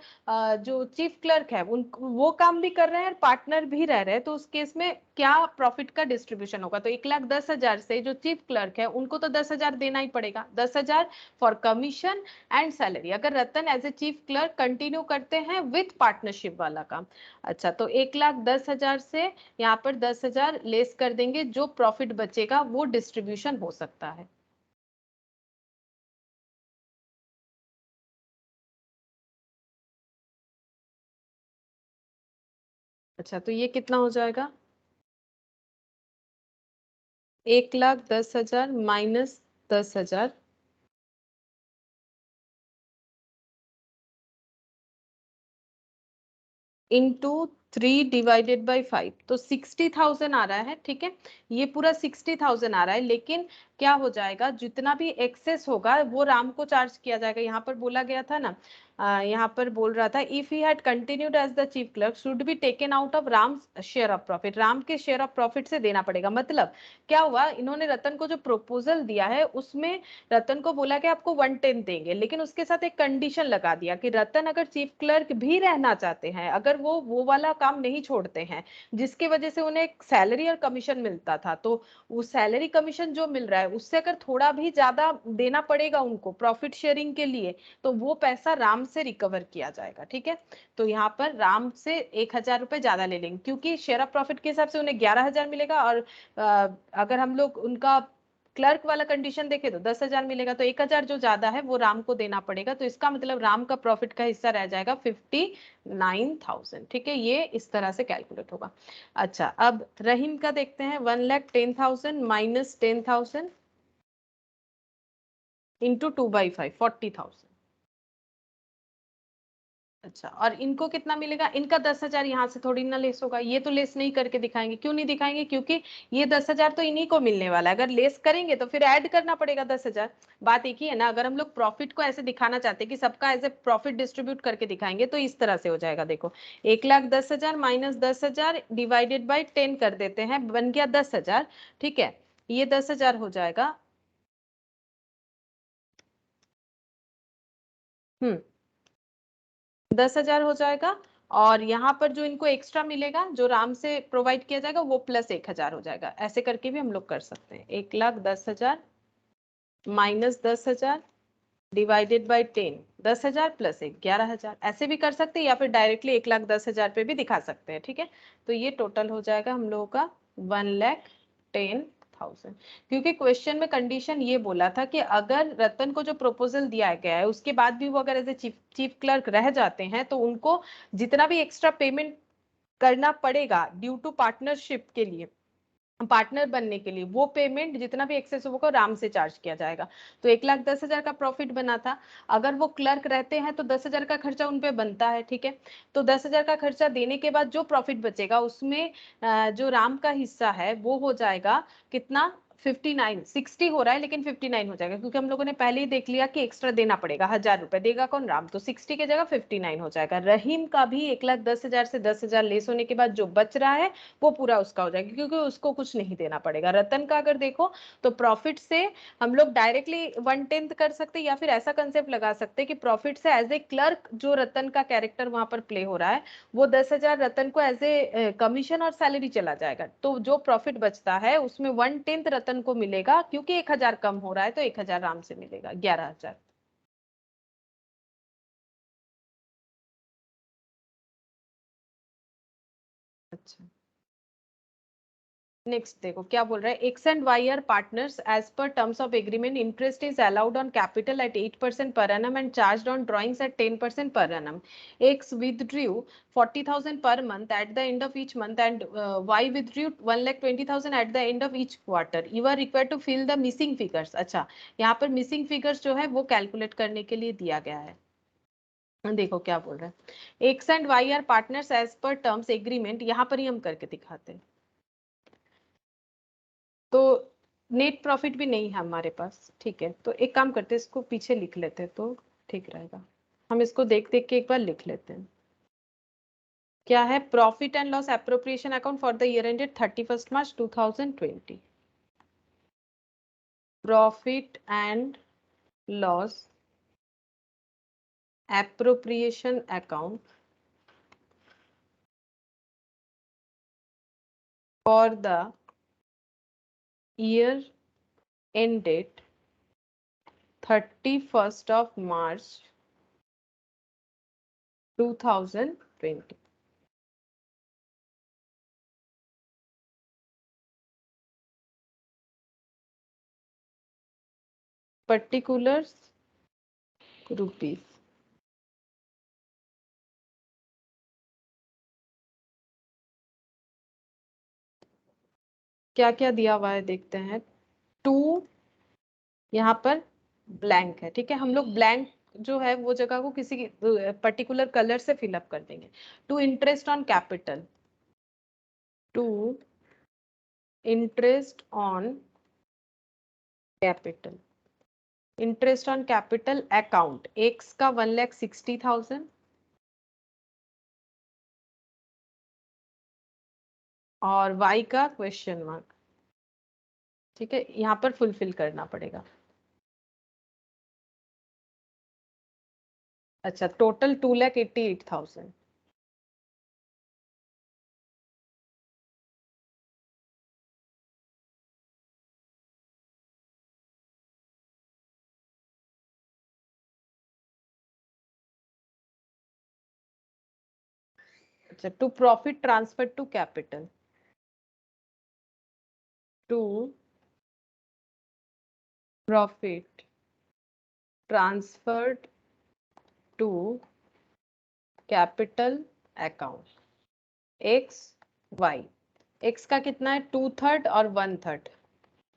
जो चीफ क्लर्क है उन वो काम भी कर रहे हैं और पार्टनर भी रह रहे हैं, तो उस केस में क्या प्रॉफिट का डिस्ट्रीब्यूशन होगा? तो 1,10,000 से जो चीफ क्लर्क है उनको तो 10,000 देना ही पड़ेगा, 10,000 फॉर कमीशन एंड सैलरी, अगर Ratan as a chief clerk continue करते हैं विथ पार्टनरशिप वाला काम। अच्छा, तो 1,10,000 से यहाँ पर 10,000 लेस कर देंगे, जो प्रॉफिट बचेगा वो डिस्ट्रीब्यूशन हो सकता है। अच्छा, तो ये कितना हो जाएगा? 1,10,000 माइनस 10,000 इंटू 3 डिवाइडेड बाई 5, तो 60,000 आ रहा है, ठीक है। ये पूरा 60,000 आ रहा है, लेकिन क्या हो जाएगा, जितना भी एक्सेस होगा वो राम को चार्ज किया जाएगा। यहाँ पर बोला गया था ना, यहाँ पर बोल रहा था if he had continued as the chief clerk should be taken out of Ram share of profit, Ram के शेयर ऑफ प्रॉफिट से देना पड़ेगा। मतलब क्या हुआ, इन्होंने रतन को जो प्रपोजल दिया है उसमें रतन को बोला कि आपको 110 देंगे, लेकिन उसके साथ एक कंडीशन लगा दिया कि रतन अगर चीफ क्लर्क भी रहना चाहते हैं, अगर वो वाला काम नहीं छोड़ते हैं जिसकी वजह से उन्हें सैलरी और कमीशन मिलता था, तो वो सैलरी कमीशन जो मिल रहा है उससे अगर थोड़ा भी ज्यादा देना पड़ेगा उनको प्रॉफिट शेयरिंग के लिए, तो वो पैसा राम से रिकवर किया जाएगा, ठीक है। तो यहाँ पर राम से 1,000 रुपए ज्यादा ले लेंगे, क्योंकि शेयर ऑफ प्रॉफिट के हिसाब से उन्हें 11,000 मिलेगा, और अगर हम लोग उनका क्लर्क वाला कंडीशन देखे तो 10,000 मिलेगा, तो 1,000 जो ज्यादा है वो राम को देना पड़ेगा। तो इसका मतलब राम का प्रॉफिट का हिस्सा रह जाएगा 59,000, ठीक है। ये इस तरह से कैलकुलेट होगा। अच्छा, अब रहीम का देखते हैं। 1,10,000 माइनस 10,000 इंटू 2/5 40,000। अच्छा, और इनको कितना मिलेगा? इनका 10,000 यहाँ से थोड़ी ना लेस होगा, ये तो लेस नहीं करके दिखाएंगे। क्यों नहीं दिखाएंगे? क्योंकि ये 10,000 तो इन्हीं को मिलने वाला है, अगर लेस करेंगे तो फिर ऐड करना पड़ेगा 10,000। बात एक ही है ना। अगर हम लोग प्रॉफिट को ऐसे दिखाना चाहते हैं कि सबका एज ए प्रॉफिट डिस्ट्रीब्यूट करके दिखाएंगे, तो इस तरह से हो जाएगा। देखो 1,10,000 माइनस 10,000 डिवाइडेड बाई 10 कर देते हैं, बन गया 10,000, ठीक है। ये 10,000 हो जाएगा। 10,000 हो जाएगा। और यहाँ पर जो इनको एक्स्ट्रा मिलेगा जो राम से प्रोवाइड किया जाएगा वो प्लस 1,000 हो जाएगा। ऐसे करके भी हम लोग कर सकते हैं। 1,10,000 माइनस 10,000 डिवाइडेड बाई 10, 10,000 प्लस 11,000, ऐसे भी कर सकते हैं या फिर डायरेक्टली 1,10,000 पे भी दिखा सकते हैं। ठीक है, तो ये टोटल हो जाएगा हम लोगों का 1,10,000। क्योंकि क्वेश्चन में कंडीशन ये बोला था कि अगर रतन को जो प्रपोजल दिया गया है उसके बाद भी वो अगर एज ए चीफ क्लर्क रह जाते हैं तो उनको जितना भी एक्स्ट्रा पेमेंट करना पड़ेगा ड्यू टू पार्टनरशिप के लिए, पार्टनर बनने के लिए, वो पेमेंट जितना भी एक्सेस होगा राम से चार्ज किया जाएगा। तो 1,10,000 का प्रॉफिट बना था। अगर वो क्लर्क रहते हैं तो 10,000 का खर्चा उनपे बनता है। ठीक है, तो 10,000 का खर्चा देने के बाद जो प्रॉफिट बचेगा उसमें जो राम का हिस्सा है वो हो जाएगा कितना, 59, 60 हो रहा है लेकिन 59 हो जाएगा क्योंकि हम लोगों ने पहले ही देख लिया कि एक्स्ट्रा देना पड़ेगा। 1,000 रुपए देगा कौन, राम, तो 60 की जगह 59 हो जाएगा। रहीम का भी 1,10,000 से 10,000 लेस होने के बाद जो बच रहा है वो पूरा उसका हो जाएगा क्योंकि उसको कुछ नहीं देना पड़ेगा। रतन का अगर देखो तो प्रॉफिट से हम लोग डायरेक्टली 1/10 कर सकते हैं या फिर ऐसा कंसेप्ट लगा सकते हैं कि प्रॉफिट से एज ए क्लर्क जो रतन का कैरेक्टर वहां पर प्ले हो रहा है वो 10,000 रतन को एज ए कमीशन और सैलरी चला जाएगा। तो जो प्रॉफिट बचता है उसमें 1/10 रतन को मिलेगा क्योंकि 1,000 कम हो रहा है तो 1,000 राम से मिलेगा, 11,000। अच्छा, नेक्स्ट देखो क्या बोल रहा है। X and Y are partners as per terms of agreement, interest is allowed on capital at 8% per annum and charged on drawings at 10% per annum. X withdrew 40,000 per month at the end of each month and Y withdrew 1,20,000 at the end of each quarter. You are required to fill the missing figures. अच्छा, यहाँ पर missing figures जो है वो calculate करने के लिए दिया गया है। देखो क्या बोल रहा है। X and Y are partners as per terms agreement, यहाँ पर ही हम करके दिखाते हैं। तो नेट प्रॉफिट भी नहीं है हमारे पास। ठीक है, तो एक काम करते हैं इसको पीछे लिख लेते हैं तो ठीक रहेगा। हम इसको देख देख के एक बार लिख लेते हैं। क्या है, profit and loss appropriation account for the year ended 31 March 2020। Profit and loss appropriation account for the year ended 31st of March 2020। particulars rupees। क्या क्या दिया हुआ है देखते हैं। टू, यहाँ पर ब्लैंक है। ठीक है, हम लोग ब्लैंक जो है वो जगह को किसी पर्टिकुलर कलर से फिलअप कर देंगे। To interest on capital, to interest on capital, interest on capital account X का 1,60,000 और वाई का क्वेश्चन मार्क। ठीक है, यहाँ पर फुलफिल करना पड़ेगा। अच्छा, टोटल 2,88,000। अच्छा, to profit transfer to capital, to profit transferred to capital account X Y. X का कितना है, 2/3 और 1/3,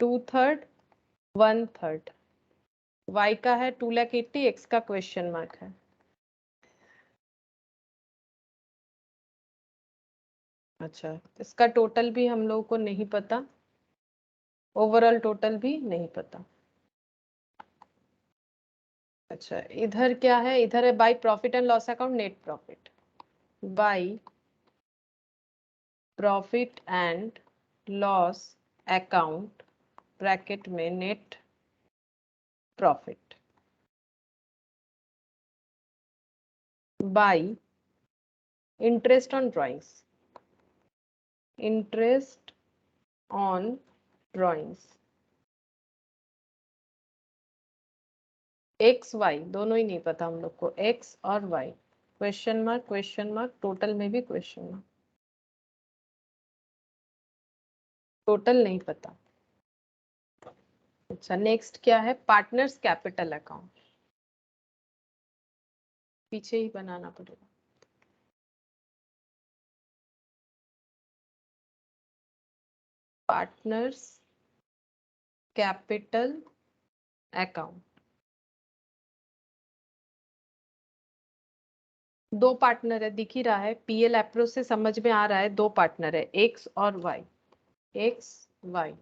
2/3 1/3। वाई का है 2,80,000, एक्स का क्वेश्चन मार्क है। अच्छा, इसका टोटल भी हम लोगों को नहीं पता, ओवरऑल टोटल भी नहीं पता। अच्छा, इधर क्या है, इधर है by profit and loss account net profit, by profit and loss account bracket में net profit by interest on drawings, interest on drawings X Y दोनों ही नहीं पता हम लोग को, एक्स और वाई, क्वेश्चन मार्क, टोटल में भी क्वेश्चन मार्क, टोटल नहीं पता। अच्छा नेक्स्ट क्या है, पार्टनर्स कैपिटल अकाउंट, पीछे ही बनाना पड़ेगा। पार्टनर्स कैपिटल अकाउंट, दो पार्टनर है, दिख ही रहा है, पीएल अप्रोच से समझ में आ रहा है, दो पार्टनर है एक्स और Y, X Y.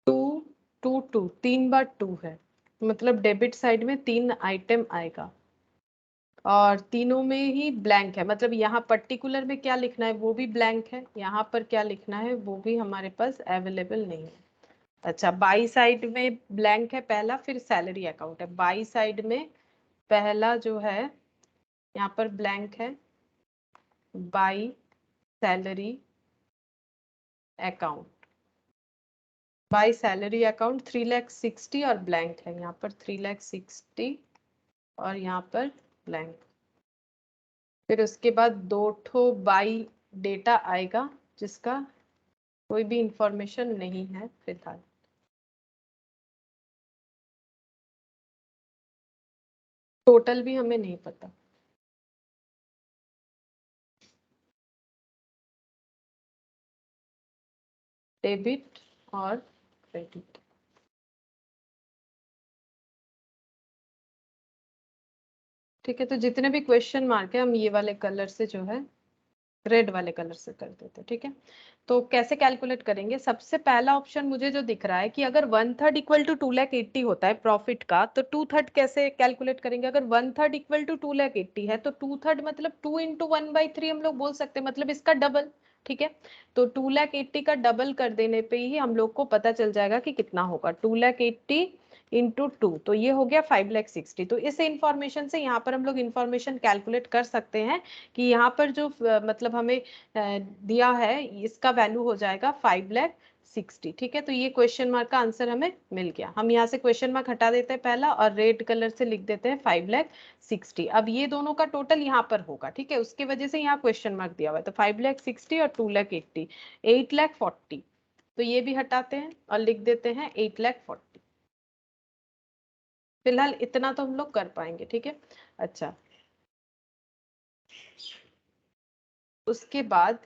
Two two two, 3 बार 2 है, मतलब डेबिट साइड में 3 आइटम आएगा और तीनों में ही ब्लैंक है, मतलब यहाँ पर्टिकुलर में क्या लिखना है वो भी ब्लैंक है, यहाँ पर क्या लिखना है वो भी हमारे पास अवेलेबल नहीं है। अच्छा बाई साइड में ब्लैंक है पहला, फिर सैलरी अकाउंट है, बाई साइड में पहला जो है यहाँ पर ब्लैंक है, by salary account, by salary account 3,60,000 और ब्लैंक है यहाँ पर 3,60,000 और यहाँ पर ब्लैंक। फिर उसके बाद 2 बाई डेटा आएगा जिसका कोई भी इंफॉर्मेशन नहीं है फिलहाल। टोटल भी हमें नहीं पता। डेबिट और क्रेडिट, ठीक है, तो जितने भी क्वेश्चन मार्क है हम ये वाले कलर से जो है रेड वाले कलर से कर देते हैं, ठीक है। तो कैसे कैलकुलेट करेंगे, सबसे पहला ऑप्शन मुझे जो दिख रहा है कि अगर 1/3 इक्वल टू 2,80,000 होता है प्रॉफिट का, तो 2/3 कैसे कैलकुलेट करेंगे, अगर 1/3 इक्वल टू 2,80,000 है तो 2/3 मतलब 2 इंटू 1/3 हम लोग बोल सकते हैं, मतलब इसका डबल, ठीक है। तो 2,80,000 का डबल कर देने पे ही हम लोग को पता चल जाएगा कि कितना होगा, 2,80,000 इंटू 2, तो ये हो गया 5,60,000। तो इस इंफॉर्मेशन से यहाँ पर हम लोग इंफॉर्मेशन कैलकुलेट कर सकते हैं कि यहाँ पर जो मतलब हमें दिया है इसका वैल्यू हो जाएगा 5,60,000, ठीक है। तो ये क्वेश्चन मार्क का आंसर हमें मिल गया। हम यहाँ से क्वेश्चन मार्क हटा देते हैं पहला और रेड कलर से लिख देते हैं 5,60,000। अब ये दोनों का टोटल यहाँ पर होगा, ठीक है, उसकी वजह से यहाँ क्वेश्चन मार्क दिया हुआ है, तो 5,60,000 और 2,80,000, 8,40,000। तो ये भी हटाते हैं और लिख देते हैं 8,40,000। फिलहाल इतना तो हम लोग कर पाएंगे, ठीक है। अच्छा उसके बाद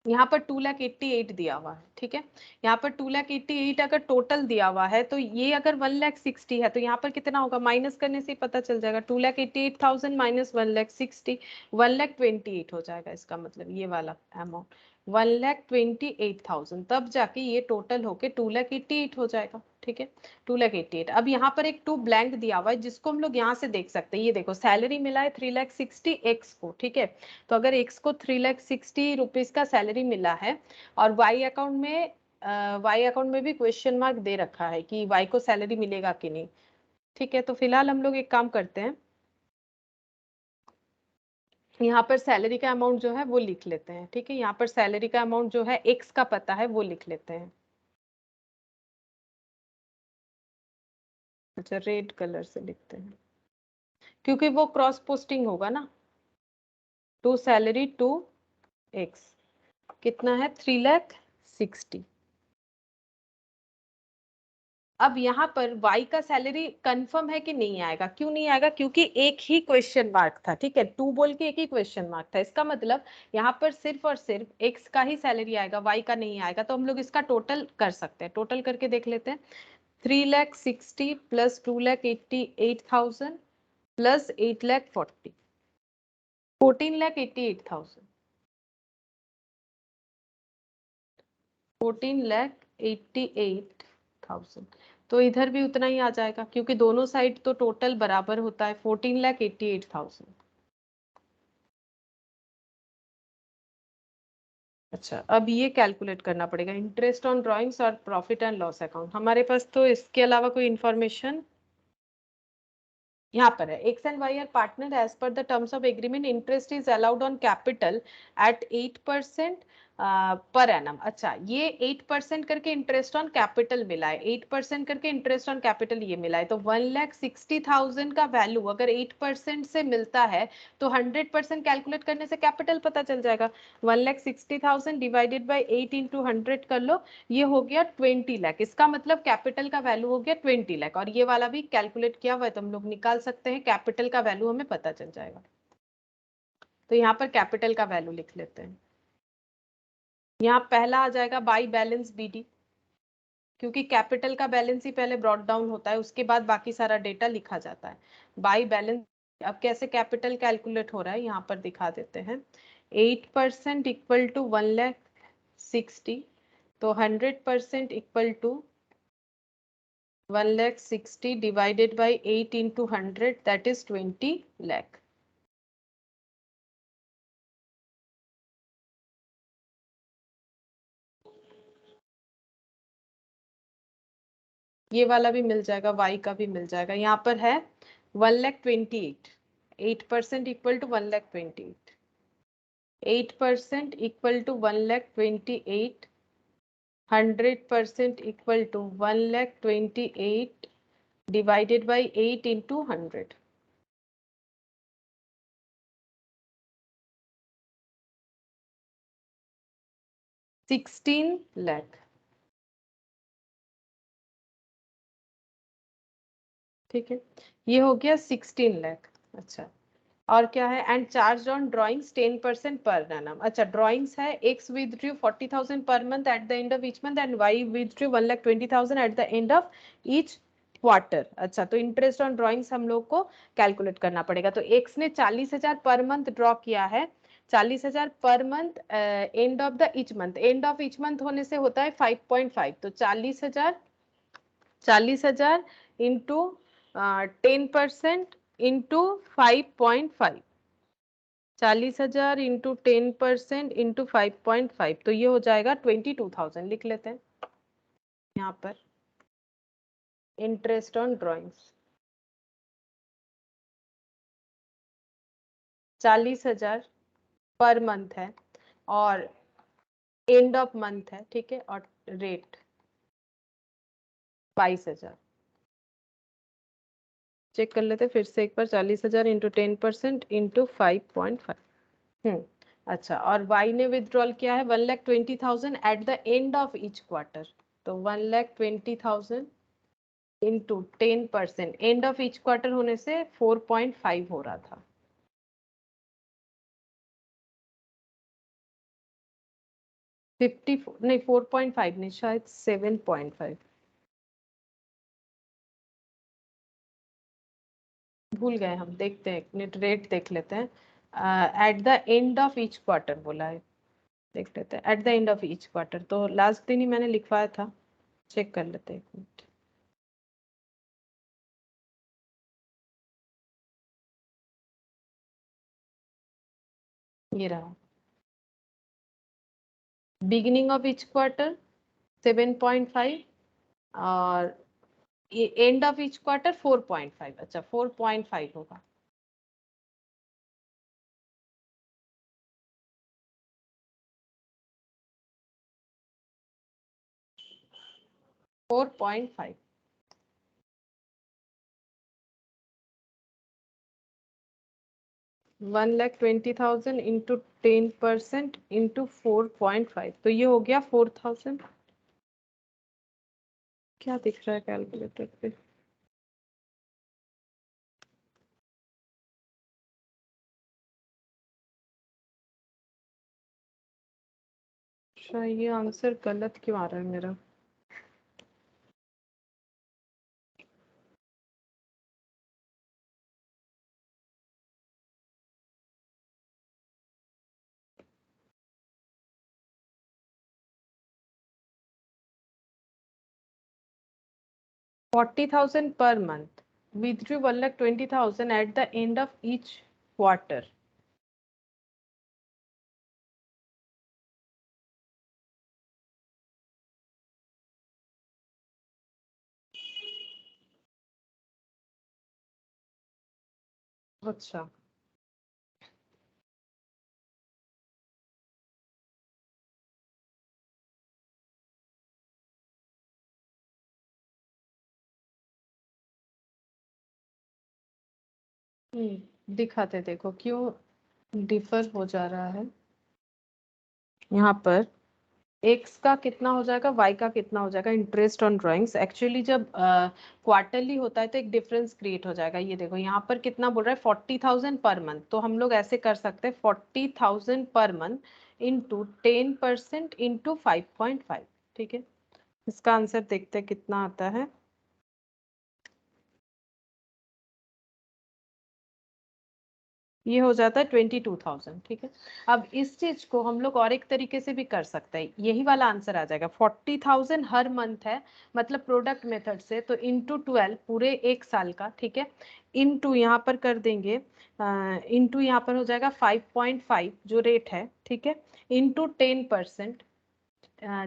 यहाँ पर 2,88,000 दिया हुआ है, ठीक है। यहाँ पर 2,88,000 अगर टोटल दिया हुआ है तो ये अगर 1,60,000 है तो यहाँ पर कितना होगा, माइनस करने से ही पता चल जाएगा, 2,88,000 माइनस 1,60,000, 1,28,000 हो जाएगा, इसका मतलब ये वाला अमाउंट 1,28,000, तब जाके ये टोटल होके 2,88,000 हो जाएगा, ठीक है। 2,88,000। अब यहाँ पर एक 2 ब्लैंक दिया हुआ है जिसको हम लोग यहाँ से देख सकते हैं, ये देखो सैलरी मिला है 3,60,000 एक्स को, ठीक है। तो अगर एक्स को 3,60,000 रुपीज का सैलरी मिला है और वाई अकाउंट में भी क्वेश्चन मार्क दे रखा है कि वाई को सैलरी मिलेगा कि नहीं, ठीक है। तो फिलहाल हम लोग एक काम करते हैं, यहाँ पर सैलरी का अमाउंट जो है वो लिख लेते हैं, ठीक है। यहाँ पर सैलरी का अमाउंट जो है एक्स का पता है वो लिख लेते हैं। अच्छा रेड कलर से लिखते हैं क्योंकि वो क्रॉस पोस्टिंग होगा ना, टू सैलरी टू एक्स कितना है 3,60,000। अब यहाँ पर y का सैलरी कंफर्म है कि नहीं आएगा, क्यों नहीं आएगा, क्योंकि एक ही क्वेश्चन मार्क था, ठीक है, 2 बोल के एक ही क्वेश्चन मार्क था, इसका मतलब यहाँ पर सिर्फ और सिर्फ x का ही सैलरी आएगा, y का नहीं आएगा। तो हम लोग इसका टोटल कर सकते हैं, टोटल करके देख लेते हैं, 3,60,000 प्लस 2,88,000 प्लस 8,40,000, 14,88,000, 14,88,000 थाउजेंड। तो इधर भी उतना ही आ जाएगा क्योंकि दोनों साइड तो टोटल बराबर होता है 14,88,000। अच्छा, अब ये कैलकुलेट करना पड़ेगा इंटरेस्ट ऑन ड्राइंग्स और प्रॉफिट एंड लॉस अकाउंट। हमारे पास तो इसके अलावा कोई इंफॉर्मेशन यहाँ पर है। X and Y are partner as per the terms of agreement, interest is allowed on capital at 8% per annum. अच्छा, ये 8% करके इंटरेस्ट ऑन कैपिटल मिला है, 8% करके इंटरेस्ट ऑन कैपिटल ये मिला है। तो 1,60,000 का वैल्यू अगर 8% से मिलता है तो 100% कैलकुलेट करने से कैपिटल पता चल जाएगा। 1,60,000 डिवाइडेड बाई 8 इंटू 100 कर लो, ये हो गया 20 लाख। इसका मतलब कैपिटल का वैल्यू हो गया 20 लाख। और ये वाला भी कैलकुलेट किया हुआ है तो हम लोग निकाल सकते हैं, कैपिटल का वैल्यू हमें पता चल जाएगा। तो यहाँ पर कैपिटल का वैल्यू लिख लेते हैं। यहाँ पहला आ जाएगा बाई बैलेंस बीडी, क्योंकि कैपिटल का बैलेंस ही पहले ब्रॉट डाउन होता है, उसके बाद बाकी सारा डेटा लिखा जाता है। बाई बैलेंस, अब कैसे कैपिटल कैलकुलेट हो रहा है यहाँ पर दिखा देते हैं। 8% इक्वल टू 1,60,000, तो 100% equal to 1,60,000 divided by 8 into 100, that is 20 lakh। ये वाला भी मिल जाएगा, y का भी मिल जाएगा। यहाँ पर है 1,28,000, 8% equal to 1,28,000, 8% equal to 1,28,000, 100% equal to 1,28,000 divided by 8 into 100। 16 lakh, ठीक है, ये हो गया 16 लाख। अच्छा, और क्या है, and charge on drawings 10% per annum. अच्छा, ड्राइंग्स है, x withdrew 40,000 per month at the end of each month and Y withdrew 1,20,000 at the end of each quarter. अच्छा, तो इंटरेस्ट ऑन ड्राइंग्स हम लोग को कैलकुलेट करना पड़ेगा। तो एक्स ने 40,000 पर मंथ ड्रॉ किया है, 40,000 per month end of the each month, and of each month होने से होता है 5.5। तो 40,000 इंटू 10% इंटू 5.5, 40,000 इंटू 10% इंटू 5.5, तो ये हो जाएगा 22,000। लिख लेते हैं यहाँ पर interest on drawings. 40,000 per month है और एंड ऑफ मंथ है, ठीक है, और रेट 22,000। चेक कर लेते फिर से एक बार, 40,000 इंटू 10% इंटू 5.5। अच्छा, और y ने विथड्रॉल किया है 1,20,000 at the end of each quarter. तो 1,20,000 into 10%, and of each quarter होने से 4.5 हो रहा था। 54 नहीं, 4.5 नहीं, शायद 7.5, भूल गए हम। देखते हैं, एक मिनट रेट देख लेते हैं। Eight the end of each quarter बोला है, देख लेते हैं। Eight the end of each quarter तो लास्ट दिन ही मैंने लिखवाया था, चेक कर लेते हैं एक मिनट। ये रहा, बिगिनिंग ऑफ ईच क्वार्टर 7.5 और एंड ऑफ ईच क्वार्टर 4.5। अच्छा, 4.5 होगा। 4.5, 1,20,000 इंटू 10% इंटू 4.5, तो ये हो गया 4,000। क्या दिख रहा है कैलकुलेटर पे? अच्छा, ये आंसर गलत क्यों आ रहा है मेरा? 40,000 per month. Withdrew 1,20,000 at the end of each quarter. अच्छा, दिखाते देखो क्यों डिफर हो जा रहा है। यहाँ पर एक्स का कितना हो जाएगा, वाई का कितना हो जाएगा, इंटरेस्ट ऑन ड्राइंग्स। एक्चुअली जब क्वार्टरली होता है तो एक डिफरेंस क्रिएट हो जाएगा। ये देखो यहाँ पर कितना बोल रहा है, 40,000 पर मंथ। तो हम लोग ऐसे कर सकते हैं 40,000 पर मंथ इंटू 10% इंटू 5.5। ठीक है, इसका आंसर देखते हैं कितना आता है। ये हो जाता है 22,000। ठीक है, अब इस चीज को हम लोग और एक तरीके से भी कर सकते हैं। यही वाला आंसर आ जाएगा, 40,000 हर मंथ है, मतलब प्रोडक्ट मेथड से, तो इंटू 12 पूरे एक साल का। ठीक है, इंटू यहाँ पर कर देंगे, इंटू यहाँ पर हो जाएगा 5.5 जो रेट है। ठीक है, इंटू 10%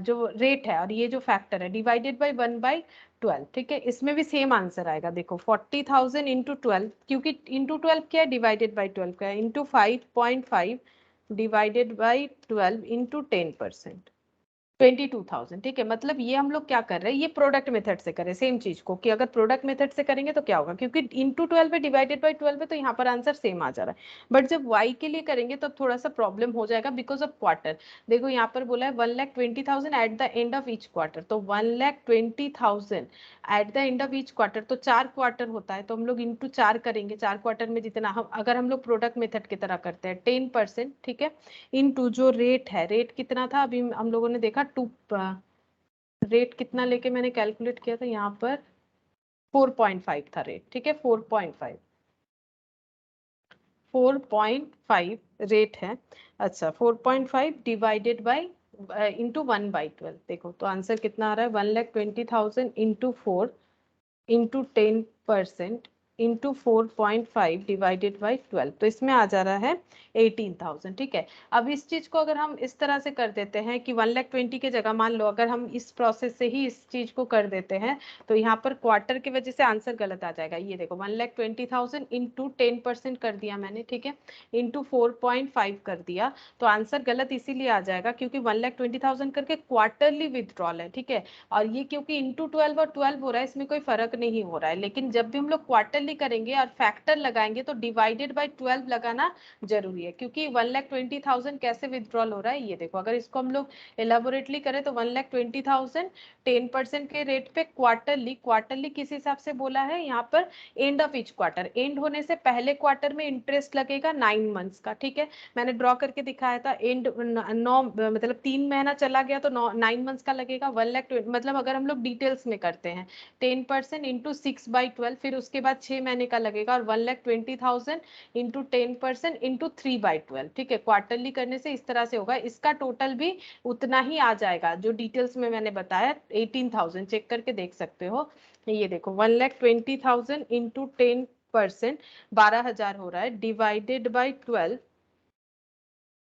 जो रेट है, और ये जो फैक्टर है डिवाइडेड बाय 1/12। ठीक है, इसमें भी सेम आंसर आएगा। देखो 40,000 इंटू 12, क्योंकि इंटू 12 क्या है, डिवाइडेड बाय 12 क्या है, इंटू 5.5 डिवाइडेड बाय 12 इंटू 10%, 22,000। ठीक है, मतलब ये हम लोग क्या कर रहे हैं, ये प्रोडक्ट मेथड से करें सेम चीज को, कि अगर प्रोडक्ट मेथड से करेंगे तो क्या होगा, क्योंकि इंटू 12 है डिवाइडेड बाई 12 है, तो यहाँ पर आंसर सेम आ जा रहा है। बट जब वाई के लिए करेंगे तो थोड़ा सा प्रॉब्लम हो जाएगा बिकॉज ऑफ क्वार्टर। देखो यहाँ पर बोला है 1,20,000 at the end of each quarter, तो 1,20,000 at the end of each quarter, तो 4 क्वार्टर होता है, तो हम लोग इंटू 4 करेंगे। 4 क्वार्टर में जितना हम, अगर हम लोग प्रोडक्ट मेथड की तरह करते हैं 10%। ठीक है, इनटू जो रेट है, रेट कितना था अभी हम लोगों ने देखा, रेट कितना लेके मैंने कैलकुलेट किया था, यहाँ पर 4.5 था रेट। ठीक है, 4.5 रेट है। अच्छा, 4.5 डिवाइडेड बाई इंटू 1/12। देखो तो आंसर कितना आ रहा है, 1,20,000 into 4 into 10% into 4.5 divided by 12, तो इसमें आ जा रहा है 18,000। ठीक है, अब इस चीज को अगर हम इस तरह से कर देते हैं कि 1,20,000 की जगह, मान लो अगर हम इस प्रोसेस से ही इस चीज को कर देते हैं, तो यहाँ पर क्वार्टर की वजह से आंसर गलत आ जाएगा। ये देखो 1,20,000 इंटू 10% कर दिया मैंने, ठीक है, इंटू 4.5 कर दिया, तो आंसर गलत इसीलिए आ जाएगा क्योंकि 1,20,000 करके क्वार्टरली विथड्रॉल है। ठीक है, और ये क्योंकि इंटू 12 और 12 हो रहा है, इसमें कोई फर्क नहीं हो रहा है। लेकिन जब भी हम लोग क्वार्टरली करेंगे और फैक्टर लगाएंगे तो डिवाइडेड बाय 12 लगाना जरूरी है, क्योंकि 1,20,000 कैसे विथड्रॉल हो रहा है, ये देखो अगर इसको हम लोग एलाबोरेटली करें तो 1,20,000 10% के रेट पे क्वार्टरली, क्वार्टरली किस हिसाब से बोला है यहाँ पर, and of each quarter, and होने से पहले क्वार्टर में इंटरेस्ट लगेगा 9 मंथ्स का। ठीक है, मैंने ड्रॉ करके दिखाया था, एंड 9 मतलब 3 महीना चला गया तो 9 मंथ्स का लगेगा 1,20,000, मतलब अगर हम लोग डिटेल्स में करते हैं 10% इंटू 6/12, फिर उसके बाद 6 महीने का लगेगा, और 1,20,000 इंटू 10% इंटू 3/12। ठीक है, क्वार्टरली करने से इस तरह से होगा, इसका टोटल भी उतना ही आ जाएगा जो डिटेल्स में मैंने बताया, 18,000, चेक करके देख सकते हो। ये देखो 1,20,000 इंटू 10% 12,000 हो रहा है, डिवाइडेड बाई 12,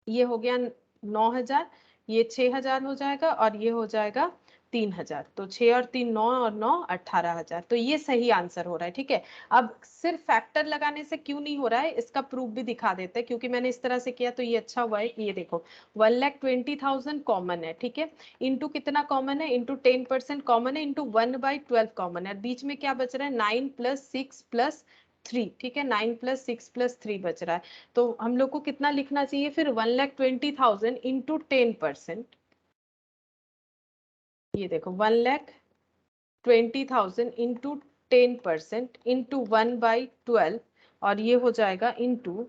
ये हो गया 9,000, ये 6,000 हो जाएगा, और ये हो जाएगा 3,000, तो 6 और 3 9 और 9 18,000, तो ये सही आंसर हो रहा है। ठीक है, अब सिर्फ फैक्टर लगाने से क्यों नहीं हो रहा है, इसका प्रूफ भी दिखा देते हैं, क्योंकि मैंने इस तरह से किया तो ये अच्छा हुआ है। ये देखो 1,20,000 कॉमन है, ठीक है, इंटू कितना कॉमन है, इंटू 10% कॉमन है, इंटू 1/12 कॉमन है, बीच में क्या बच रहा है, 9 + 6 + 3। ठीक है, 9 + 6 + 3 बच रहा है, तो हम लोग को कितना लिखना चाहिए फिर, 1,20,000 इंटू 10%। ये देखो 1,20,000 इंटू 10% इंटू 1/12, और ये हो जाएगा इंटू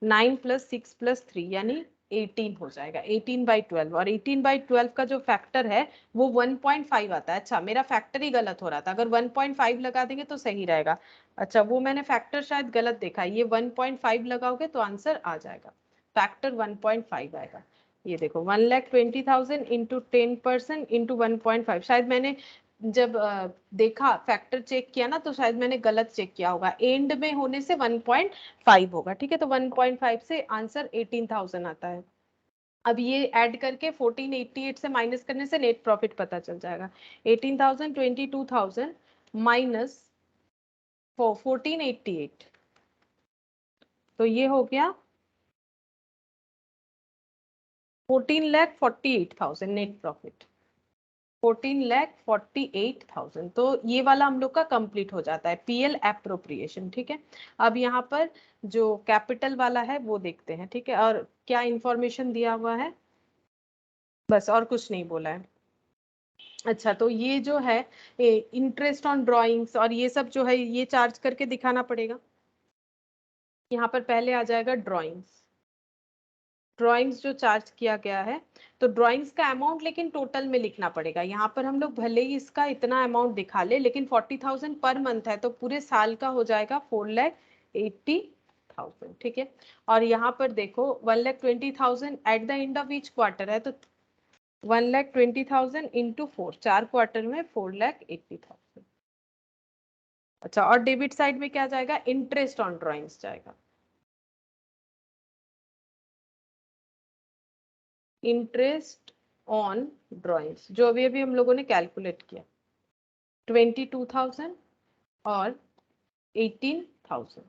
9 + 6 + 3 यानी 18 हो जाएगा, 18/12, और 18/12 का जो फैक्टर है वो 1.5 आता है। अच्छा, मेरा फैक्टर ही गलत हो रहा था, अगर 1.5 लगा देंगे तो सही रहेगा। अच्छा, वो मैंने फैक्टर शायद गलत देखा, ये 1.5 लगाओगे तो आंसर आ जाएगा, फैक्टर 1.5 आएगा। ये देखो 1,20,000 इंटू 10% इंटू 1.5, शायद मैंने जब देखा फैक्टर चेक किया ना तो शायद मैंने गलत चेक किया होगा, एंड में होने से 1.5 होगा, ठीक है। तो 1.5 से आंसर 18,000 आता है। अब ये ऐड करके 1488 से माइनस करने से नेट प्रॉफिट पता चल जाएगा। 18,000 22,000 माइनस 1488, तो ये हो गया 14,48,000 नेट प्रॉफिट, 14,48,000। तो ये वाला हम लोग का कंप्लीट हो जाता है पीएल एप्रोप्रिएशन, ठीक है। अब यहाँ पर जो कैपिटल वाला है वो देखते हैं, ठीक है। और क्या इंफॉर्मेशन दिया हुआ है, बस और कुछ नहीं बोला है। अच्छा, तो ये जो है इंटरेस्ट ऑन ड्राइंग्स और ये सब जो है ये चार्ज करके दिखाना पड़ेगा। यहाँ पर पहले आ जाएगा ड्राइंग्स, ड्राइंग्स जो चार्ज किया गया है, तो ड्राइंग्स का अमाउंट लेकिन टोटल में लिखना पड़ेगा। यहाँ पर हम लोग भले ही इसका इतना अमाउंट दिखा ले, लेकिन 40,000 पर मंथ है तो पूरे साल का हो जाएगा 4,80,000, ठीक है। और यहाँ पर देखो 1,20,000 at the end of each quarter है, तो 1,20,000 इंटू 4, 4 क्वार्टर में 4,80,000। अच्छा, और डेबिट साइड में क्या जाएगा, इंटरेस्ट ऑन ड्राइंग्स जाएगा, इंटरेस्ट ऑन ड्राइंग्स जो अभी अभी हम लोगों ने कैलकुलेट किया, 22,000 और 18,000।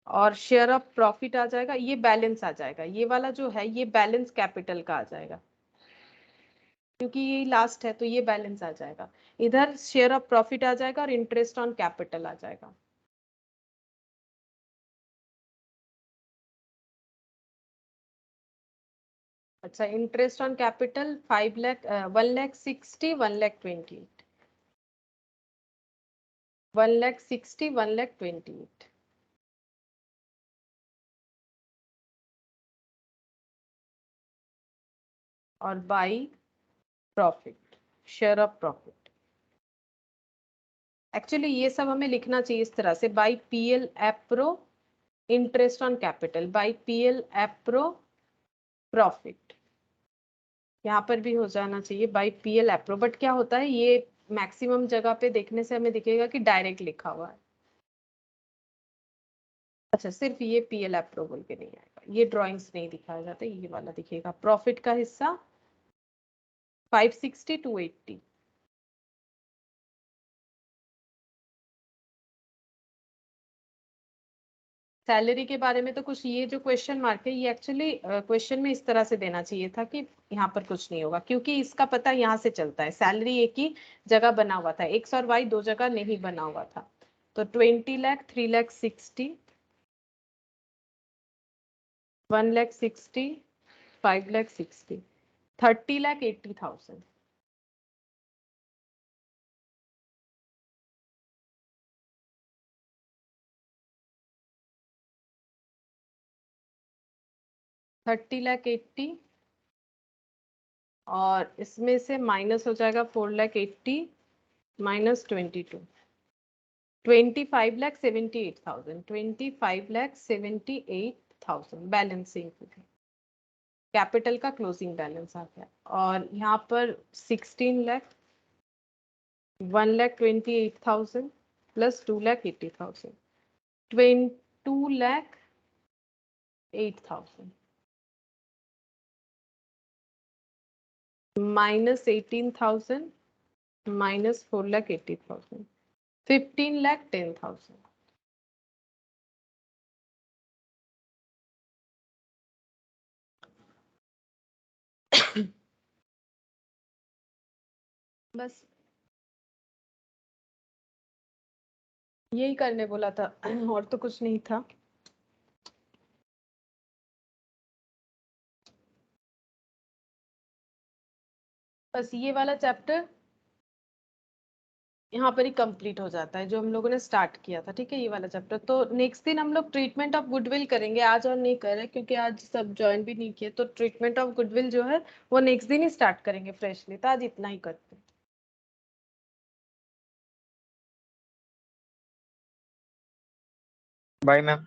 और शेयर ऑफ प्रॉफिट आ जाएगा, ये बैलेंस आ जाएगा, ये वाला जो है ये बैलेंस कैपिटल का आ जाएगा, क्योंकि ये लास्ट है तो ये बैलेंस आ जाएगा। इधर शेयर ऑफ प्रॉफिट आ जाएगा और इंटरेस्ट ऑन कैपिटल आ जाएगा। अच्छा, इंटरेस्ट ऑन कैपिटल 5 लाख 1,60,000 1,20,000 1,60,000 1,20,000। और by profit, share of profit. Actually ये सब हमें लिखना चाहिए इस तरह से, by PL appro interest on capital by PL appro profit, यहाँ पर भी हो जाना चाहिए बाई पीएल एप्रो। बट क्या होता है, ये मैक्सिमम जगह पे देखने से हमें दिखेगा कि डायरेक्ट लिखा हुआ है। अच्छा, सिर्फ ये पीएल एप्रो बोल के नहीं आएगा, ये ड्राइंग्स नहीं दिखाया जाता, ये वाला दिखेगा। प्रॉफिट का हिस्सा 560 280। सैलरी के बारे में तो कुछ, ये जो क्वेश्चन मार्क है ये एक्चुअली क्वेश्चन में इस तरह से देना चाहिए था कि यहाँ पर कुछ नहीं होगा, क्योंकि इसका पता यहाँ से चलता है। सैलरी एक ही जगह बना हुआ था, एक्स और वाई दो जगह नहीं बना हुआ था। तो 20 लाख 3,60,000 1,60,000 5,60,000 30,80,000। थर्टी लाख 80, और इसमें से माइनस हो जाएगा 4,80,000 माइनस 22, 25,78,000 25,78,000 बैलेंसिंग कैपिटल का क्लोजिंग बैलेंस आ गया। और यहाँ पर 16 लाख 1,28,000 प्लस 2,80,000 2,08,000 माइनस 18,000 माइनस 4,80,000 15,10,000। बस यही करने बोला था और तो कुछ नहीं था। बस ये वाला चैप्टर यहाँ पर ही कंप्लीट हो जाता है जो हम लोगों ने स्टार्ट किया था, ठीक है, ये वाला चैप्टर। तो नेक्स्ट दिन हम लोग ट्रीटमेंट ऑफ गुडविल करेंगे, आज और नहीं कर रहे क्योंकि आज सब ज्वाइन भी नहीं किए। तो ट्रीटमेंट ऑफ गुडविल जो है वो नेक्स्ट दिन ही स्टार्ट करेंगे फ्रेशली, तो आज इतना ही करते हैं। Bye ma'am.